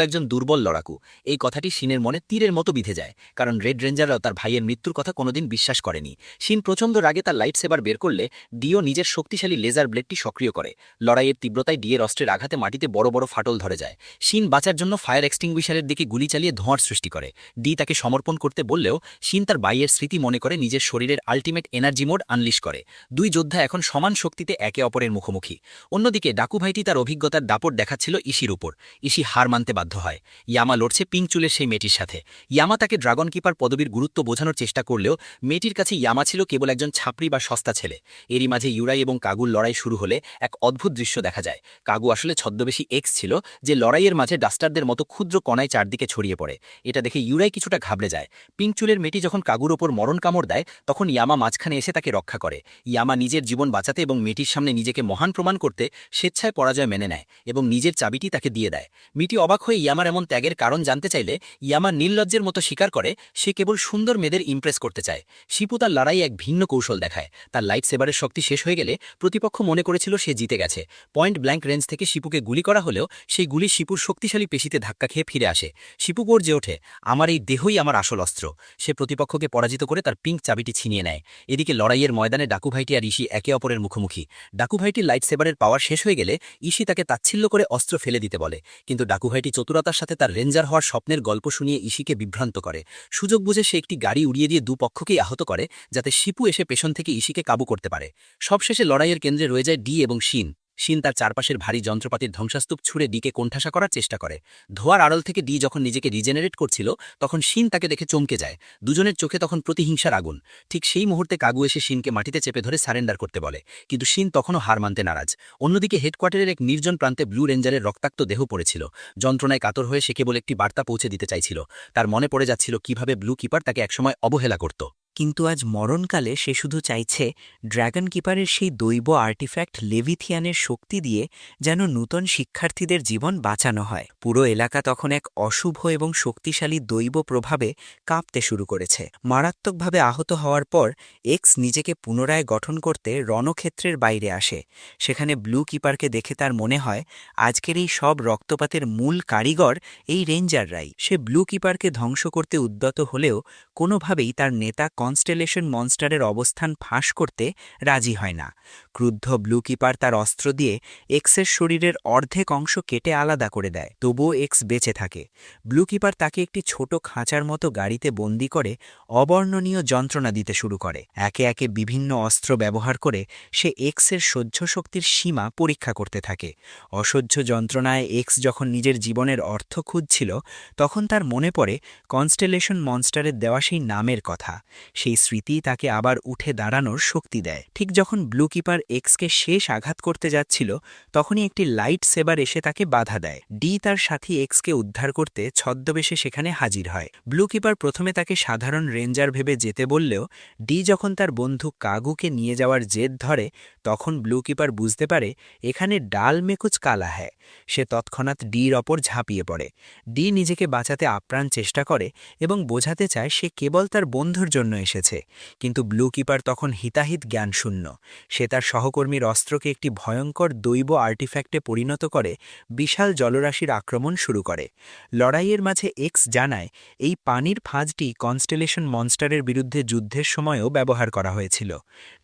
একজন দুর্বল লড়াকু। এই কথাটি শিনের মনে তীরের মতো বিঁধে যায়, কারণ রেড রেঞ্জাররাও তার ভাইয়ের মৃত্যুর কথা কোনোদিন বিশ্বাস করেনি। শিন প্রচণ্ড রাগে তার লাইট সেভার বের করলে ডিও নিজের শক্তিশালী লেজার ব্লেডটি সক্রিয় করে। লড়াইয়ের তীব্রতায় ডিয়ের অস্ত্রের আঘাতে মাটিতে বড় বড় ফাটল ধরে যায়। শিন বাঁচার জন্য ফায়ার এক্সটিংগুইশারের দিকে গুলি চালিয়ে ধোঁয়ার সৃষ্টি করে। ডি তাকে সমর্পণ করতে বললেও শিন তার ভাইয়ের স্মৃতি মনে করে নিজের শরীরের আল্টিমেট এনার্জি মোড আনলিশ করে। দুই যোদ্ধা এখন সমান শক্তিতে একে অপরের মুখোমুখি। অন্যদিকে ডাকু ভাইটি তার অভিজ্ঞতার দাপট দেখাচ্ছিল ইশির উপর। ইশি হার মানতে বাধ্য হয়। ইয়ামা লড়ছে পিঙ্ক চুলের সেই মেয়েটির সাথে। ইয়ামা তাকে ড্রাগন কিপার পদবীর গুরুত্ব বোঝানোর চেষ্টা করলেও মেয়েটির কাছে ইয়ামা ছিল কেবল একজন ছাপড়ি বা সস্তা ছেলে। এরই মাঝে ইউরাই এবং কাগুর লড়াই শুরু হলে এক অদ্ভুত দৃশ্য দেখা যায়। কাগু আসলে ছদ্মবেশী এক্স ছিল, যে লড়াইয়ের মাঝে ডাস্টারদের মতো ক্ষুদ্র কণায় চারদিকে ছড়িয়ে পড়ে। এটা দেখে ইউরাই কিছুটা ঘাবড়ে যায়। পিঙ্ক চুলের মেয়েটি যখন কাগুর ওপর মরণ কামড় দেয়, তখন ইয়ামা মাঝখানে এসে তাকে রক্ষা করে। ইয়ামা নিজের জীবন বাঁচাতে এবং মেয়েটির সামনে নিজেকে মহান প্রমাণ করতে স্বেচ্ছায় পরাজয় মেনে নেয় এবং নিজের চাবিটি তাকে দিয়ে দেয়। মেয়েটি অবাক হয়ে ইয়ামার এমন ত্যাগের কারণ জানতে চাইলে ইয়ামা নির্লজ্জের মতো স্বীকার করে সে কেবল সুন্দর মেয়েদের ইমপ্রেস করতে চায়। শিপু তার লড়াই এক ভিন্ন কৌশল দেখায়। তার লাইট সেভারের শক্তি শেষ হয়ে গেলে প্রতিপক্ষ মনে করেছিল সে জিতে গেছে। পয়েন্ট ব্ল্যাঙ্ক রেঞ্জ রেঞ্জ থেকে শিপুকে গুলি করা হলেও সেই গুলি শিপুর শক্তিশালী পেশিতে ধাক্কা খেয়ে ফিরে আসে। শিপু গর্জে ওঠে, আমার এই দেহই আমার আসল অস্ত্র। সে প্রতিপক্ষকে পরাজিত করে তার পিঙ্ক চাবিটি ছিনিয়ে নেয়। এদিকে লড়াইয়ের ময়দানে ডাকু ভাইটি আর ইশি একে অপরের মুখোমুখি। ডাকু ভাইটির লাইট সেবারের পাওয়ার শেষ হয়ে গেলে ইশি তাকে তাচ্ছিল্য করে অস্ত্র ফেলে দিতে বলে, কিন্তু ডাকু ভাইটি চতুরতার সাথে তার রেঞ্জার হওয়ার স্বপ্নের গল্প শুনিয়ে ইশিকে বিভ্রান্ত করে। সুযোগ বুঝে সে একটি গাড়ি উড়িয়ে দিয়ে দুপক্ষকেই আহত করে, যাতে শিপু এসে পেছন থেকে ইশিকে কাবু করতে পারে। সবশেষে লড়াইয়ের কেন্দ্রে রয়ে যায় ডি এবং শিন। শিন তার চারপাশের ভারী যন্ত্রপাতির ধ্বংসাস্তূপ ছুঁড়ে ডিকে কোণঠাসা করার চেষ্টা করে। ধোয়ার আড়ল থেকে ডি যখন নিজেকে রিজেনারেট করছিল, তখন শিন তাকে দেখে চমকে যায়। দুজনের চোখে তখন প্রতিহিংসার আগুন। ঠিক সেই মুহূর্তে কাগু এসে শিনকে মাটিতে চেপে ধরে সারেন্ডার করতে বলে, কিন্তু শিন তখনও হার মানতে নারাজ। অন্যদিকে হেডকোয়ার্টারের এক নির্জন প্রান্তে ব্লু রেঞ্জারের রক্তাক্ত দেহ পড়েছিল। যন্ত্রণায় কাতর হয়ে সে কেবল একটি বার্তা পৌঁছে দিতে চাইছিল। তার মনে পড়ে যাচ্ছিল কিভাবে ব্লু কিপার তাকে একসময় অবহেলা করত। কিন্তু আজ মরণকালে সে শুধু চাইছে ড্র্যাগন কিপারের সেই দৈব আর্টিফ্যাক্ট লেভিথিয়ানের শক্তি দিয়ে যেন নূতন শিক্ষার্থীদের জীবন বাঁচানো হয়। পুরো এলাকা তখন এক অশুভ এবং শক্তিশালী দৈব প্রভাবে কাঁপতে শুরু করেছে। মারাত্মকভাবে আহত হওয়ার পর এক্স নিজেকে পুনরায় গঠন করতে রণক্ষেত্রের বাইরে আসে। সেখানে ব্লু কিপারকে দেখে তার মনে হয় আজকের এই সব রক্তপাতের মূল কারিগর এই রেঞ্জাররাই। সে ব্লু কিপারকে ধ্বংস করতে উদ্যত হলেও কোনোভাবেই তার নেতা কনস্টেলেশন মনস্টারের অবস্থান ফাঁস করতে রাজি হয় না। ক্রুদ্ধ ব্লু কিপার তার অস্ত্র দিয়ে এক্সের শরীরের অর্ধেক অংশ কেটে আলাদা করে দেয়, তবুও এক্স বেঁচে থাকে। ব্লু কিপার তাকে একটি ছোট খাঁচার মতো গাড়িতে বন্দি করে অবর্ণনীয় যন্ত্রণা দিতে শুরু করে। একে একে বিভিন্ন অস্ত্র ব্যবহার করে সে এক্সের সহ্য শক্তির সীমা পরীক্ষা করতে থাকে। অসহ্য যন্ত্রণায় এক্স যখন নিজের জীবনের অর্থ খুঁজছিল, তখন তার মনে পড়ে কনস্টেলেশন মনস্টারের দেওয়া সেই নামের কথা। সেই স্মৃতি তাকে আবার উঠে দাঁড়ানোর শক্তি দেয়। ঠিক যখন ব্লু কিপার এক্সকে শেষ আঘাত করতে যাচ্ছিল, তখনই একটি লাইট সেবার এসে তাকে বাধা দেয়। ডি তার সাথী এক্সকে উদ্ধার করতে ছদ্মবেশে সেখানে হাজির হয়। ব্লু কিপার প্রথমে তাকে সাধারণ রেঞ্জার ভেবে যেতে বললেও ডি যখন তার বন্ধু কাগুকে নিয়ে যাওয়ার জেদ ধরে, তখন ব্লু কিপার বুঝতে পারে এখানে ডাল মেকুচ কালা হ্যায়। সে তৎক্ষণাৎ ডির ওপর ঝাঁপিয়ে পড়ে। ডি নিজেকে বাঁচাতে আপ্রাণ চেষ্টা করে এবং বোঝাতে চায় সে কেবল তার বন্ধুর জন্য এসেছে, কিন্তু ব্লু কিপার তখন হিতাহিত জ্ঞানশূন্য। সে তার সহকর্মীর অস্ত্রকে একটি ভয়ঙ্কর দৈব আর্টিফ্যাক্টে পরিণত করে বিশাল জলরাশির আক্রমণ শুরু করে। লড়াইয়ের মাঝে এক্স জানায় এই পানির ফাঁজটি কনস্টেলেশন মনস্টারের বিরুদ্ধে যুদ্ধের সময়ও ব্যবহার করা হয়েছিল।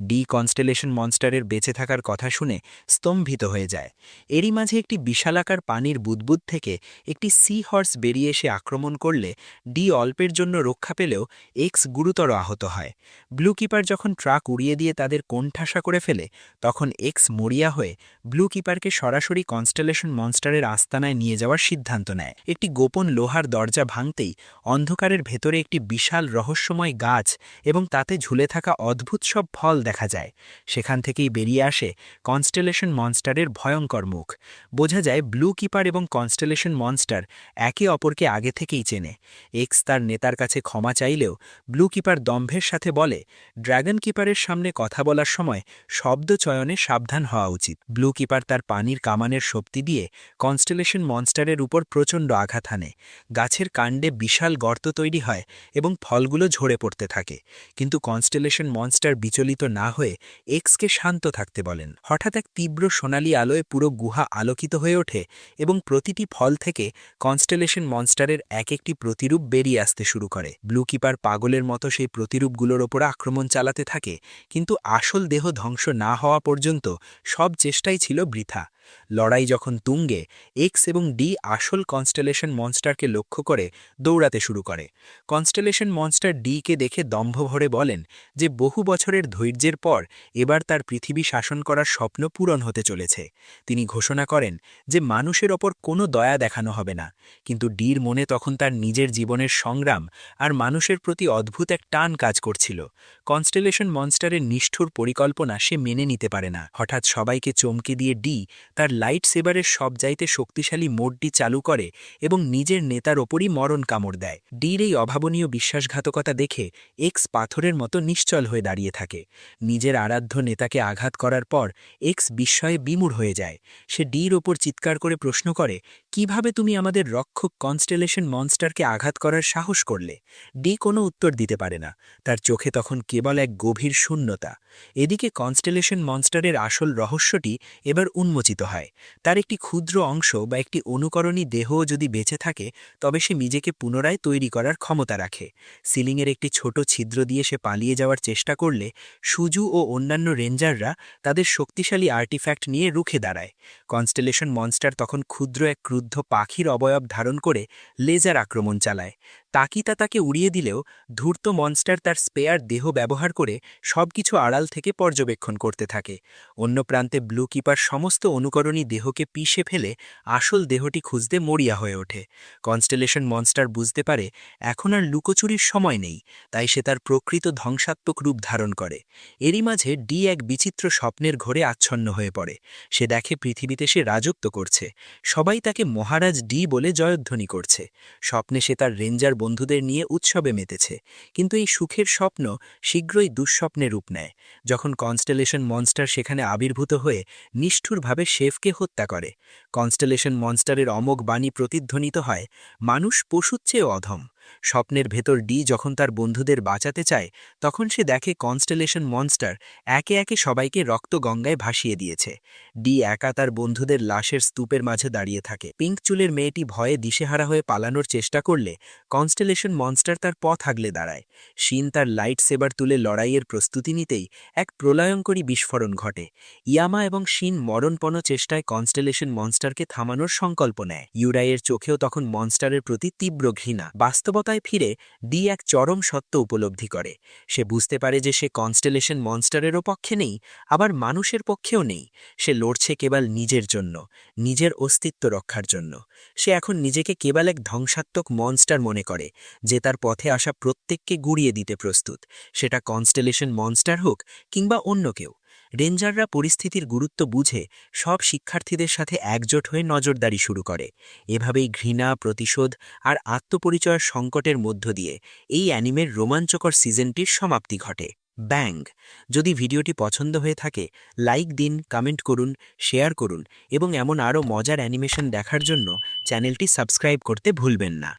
ডি কনস্টেলেশন মনস্টারের বেঁচে থাকার কথা শুনে স্তম্ভিত হয়ে যায়। এরই মাঝে একটি বিশালাকার পানির বুদবুদ থেকে একটি সি হর্স বেরিয়ে এসে আক্রমণ করলে ডি অল্পের জন্য রক্ষা পেলেও এক্স গুরুতর আহত হয়। ব্লু কিপার যখন ট্রাক উড়িয়ে দিয়ে তাদের কোণঠাসা করে ফেলে, তখন এক্স মরিয়া হয়ে ব্লু কিপারকে সরাসরি কনস্টেলেশন মনস্টারের আস্তানায় নিয়ে যাওয়ার সিদ্ধান্ত নেয়। একটি গোপন লোহার দরজা ভাঙতেই অন্ধকারের ভেতরে একটি বিশাল রহস্যময় গাছ এবং তাতে ঝুলে থাকা অদ্ভুত সব ফল দেখা যায়। সেখান থেকেই বেরিয়ে আসে কনস্টেলেশন মনস্টারের ভয়ঙ্কর মুখ। বোঝা যায় ব্লু কিপার এবং কনস্টেলেশন মনস্টার একে অপরকে আগে থেকেই চেনে। এক্স তার নেতার কাছে ক্ষমা চাইলেও ব্লু কিপার দম্ভের সাথে বলে ড্র্যাগন কিপারের সামনে কথা বলার সময় শব্দ চয়নে সাবধান হওয়া উচিত। ব্লু কিপার তার পানির কামানের শক্তি দিয়ে কনস্টেলেশন মনস্টারের উপর প্রচণ্ড আঘাত হানে। গাছের কাণ্ডে বিশাল গর্ত তৈরি হয় এবং ফলগুলো ঝরে পড়তে থাকে, কিন্তু কনস্টেলেশন মনস্টার বিচলিত না হয়ে এক্সকে শান্ত থাকতে বলেন। হঠাৎ এক তীব্র সোনালি আলোয় পুরো গুহা আলোকিত হয়ে ওঠে এবং প্রতিটি ফল থেকে কনস্টেলেশন মনস্টারের এক একটি প্রতিরূপ বেরিয়ে আসতে শুরু করে। ব্লু কিপার পাগলের মতো সেই প্রতিরূপগুলোর ওপর আক্রমণ চালাতে থাকে, কিন্তু আসল দেহ ধ্বংস না হওয়া পর্যন্ত সব চেষ্টাই ছিল বৃথা। লড়াই যখন তুঙ্গে, এক্স এবং ডি আসল কনস্টেলেশন মনস্টারকে লক্ষ্য করে দৌড়াতে শুরু করে। কনস্টেলেশন মনস্টার ডিকে দেখে দম্ভ ভরে বলেন যে বহু বছরের ধৈর্যের পর এবার তার পৃথিবী শাসন করার স্বপ্ন পূরণ হতে চলেছে। তিনি ঘোষণা করেন যে মানুষের ওপর কোনো দয়া দেখানো হবে না, কিন্তু ডির মনে তখন তার নিজের জীবনের সংগ্রাম আর মানুষের প্রতি অদ্ভুত এক টান কাজ করছিল। কনস্টেলেশন মনস্টারের নিষ্ঠুর পরিকল্পনা সে মেনে নিতে পারে না। হঠাৎ সবাইকে চমকে দিয়ে ডি তার লাইট সেবারের সবচাইতে শক্তিশালী মোডটি চালু করে এবং নিজের নেতার ওপরই মরণ কামড় দেয়। ডির এই অভাবনীয় বিশ্বাসঘাতকতা দেখে এক্স পাথরের মতো নিশ্চল হয়ে দাঁড়িয়ে থাকে। নিজের আরাধ্য নেতাকে আঘাত করার পর এক্স বিস্ময়ে বিমূঢ় হয়ে যায়। সে ডির ওপর চিৎকার করে প্রশ্ন করে, কিভাবে তুমি আমাদের রক্ষক কনস্টেলেশন মনস্টারকে আঘাত করার সাহস করলে? ডি কোনো উত্তর দিতে পারে না, তার চোখে তখন কেবল এক গভীর শূন্যতা। এদিকে কনস্টেলেশন মনস্টারের আসল রহস্যটি এবার উন্মোচিত হয়। তার একটি ক্ষুদ্র অংশ বা একটি অনুকরণী দেহও যদি বেঁচে থাকে, তবে সে নিজেকে পুনরায় তৈরি করার ক্ষমতা রাখে। সিলিংয়ের একটি ছোট ছিদ্র দিয়ে সে পালিয়ে যাওয়ার চেষ্টা করলে সুজু ও অন্যান্য রেঞ্জাররা তাদের শক্তিশালী আর্টিফ্যাক্ট নিয়ে রুখে দাঁড়ায়। কনস্টেলেশন মনস্টার তখন ক্ষুদ্র এক ক্রুদ্ধ পাখির অবয়ব ধারণ করে লেজার আক্রমণ চালায়। তাকিতা তাকে উড়িয়ে দিলেও ধূর্ত মনস্টার তার স্পেয়ার দেহ ব্যবহার করে সবকিছু আড়াল থেকে পর্যবেক্ষণ করতে থাকে। অন্য প্রান্তে ব্লু কিপার সমস্ত অনুকরণী দেহকে পিষে ফেলে আসল দেহটি খুঁজতে মরিয়া হয়ে ওঠে। কনস্টেলেশন মনস্টার বুঝতে পারে এখন আর লুকোচুরির সময় নেই, তাই সে তার প্রকৃত ধ্বংসাত্মক রূপ ধারণ করে। এরই মাঝে ডি এক বিচিত্র স্বপ্নের ঘোরে আচ্ছন্ন হয়ে পড়ে। সে দেখে পৃথিবীতে সে রাজত্ব করছে, সবাই তাকে মহারাজ ডি বলে জয়ধ্বনি করছে। স্বপ্নে সে তার রেঞ্জার বন্ধুদের নিয়ে উৎসবে মেতেছে, কিন্তু এই সুখের স্বপ্ন শীঘ্রই দুঃস্বপ্নে রূপ নেয় যখন কনস্টেলেশন মনস্টার সেখানে আবির্ভূত হয়ে নিষ্ঠুরভাবে শেফকে হত্যা করে। কনস্টেলেশন মনস্টারের অমোঘ বাণী প্রতিধ্বনিত হয়, মানুষ পশুর চেয়ে অধম। স্বপ্নের ভেতর ডি যখন তার বন্ধুদের বাঁচাতে চায়, তখন সে দেখে কনস্টেলেশন মনস্টার একে একে সবাইকে রক্তগঙ্গায় ভাসিয়ে দিয়েছে। ডি একা তার বন্ধুদের লাশের স্তূপের মাঝে দাঁড়িয়ে থাকে। পিঙ্ক চুলের মেয়েটি ভয়ে দিশেহারা হয়ে পালানোর চেষ্টা করলে কনস্টেলেশন মনস্টার তার পথ আগলে দাঁড়ায়। শিন তার লাইট সেবার তুলে লড়াইয়ের প্রস্তুতি নিতেই এক প্রলয়ঙ্করী বিস্ফোরণ ঘটে। ইয়ামা এবং শিন মরণপণ চেষ্টায় কনস্টেলেশন মনস্টারকে থামানোর সংকল্প নেয়। ইউরাইয়ের চোখেও তখন মনস্টারের প্রতি তীব্র ঘৃণা। বাস্তবতায় ফিরে ডি এক চরম সত্য উপলব্ধি করে। সে বুঝতে পারে যে সে কনস্টেলেশন মনস্টারেরও পক্ষে নেই, আবার মানুষের পক্ষেও নেই। সে লড়ছে কেবল নিজের জন্য, নিজের অস্তিত্ব রক্ষার জন্য। সে এখন নিজেকে কেবল এক ধ্বংসাত্মক মনস্টার মনে করে, যে তার পথে আসা প্রত্যেককে গুড়িয়ে দিতে প্রস্তুত, সেটা কনস্টেলেশন মনস্টার হোক কিংবা অন্য কেউ। রেঞ্জাররা পরিস্থিতির গুরুত্ব বুঝে সব শিক্ষার্থীদের সাথে একজোট হয়ে নজরদারি শুরু করে। এভাবেই ঘৃণা, প্রতিশোধ আর আত্মপরিচয়ের সংকটের মধ্য দিয়ে এই অ্যানিমের রোমাঞ্চকর সিজনটির সমাপ্তি ঘটে। ব্যাং! যদি ভিডিওটি পছন্দ হয়ে থাকে, লাইক দিন, কমেন্ট করুন, শেয়ার করুন এবং এমন আরও মজার অ্যানিমেশন দেখার জন্য চ্যানেলটি সাবস্ক্রাইব করতে ভুলবেন না।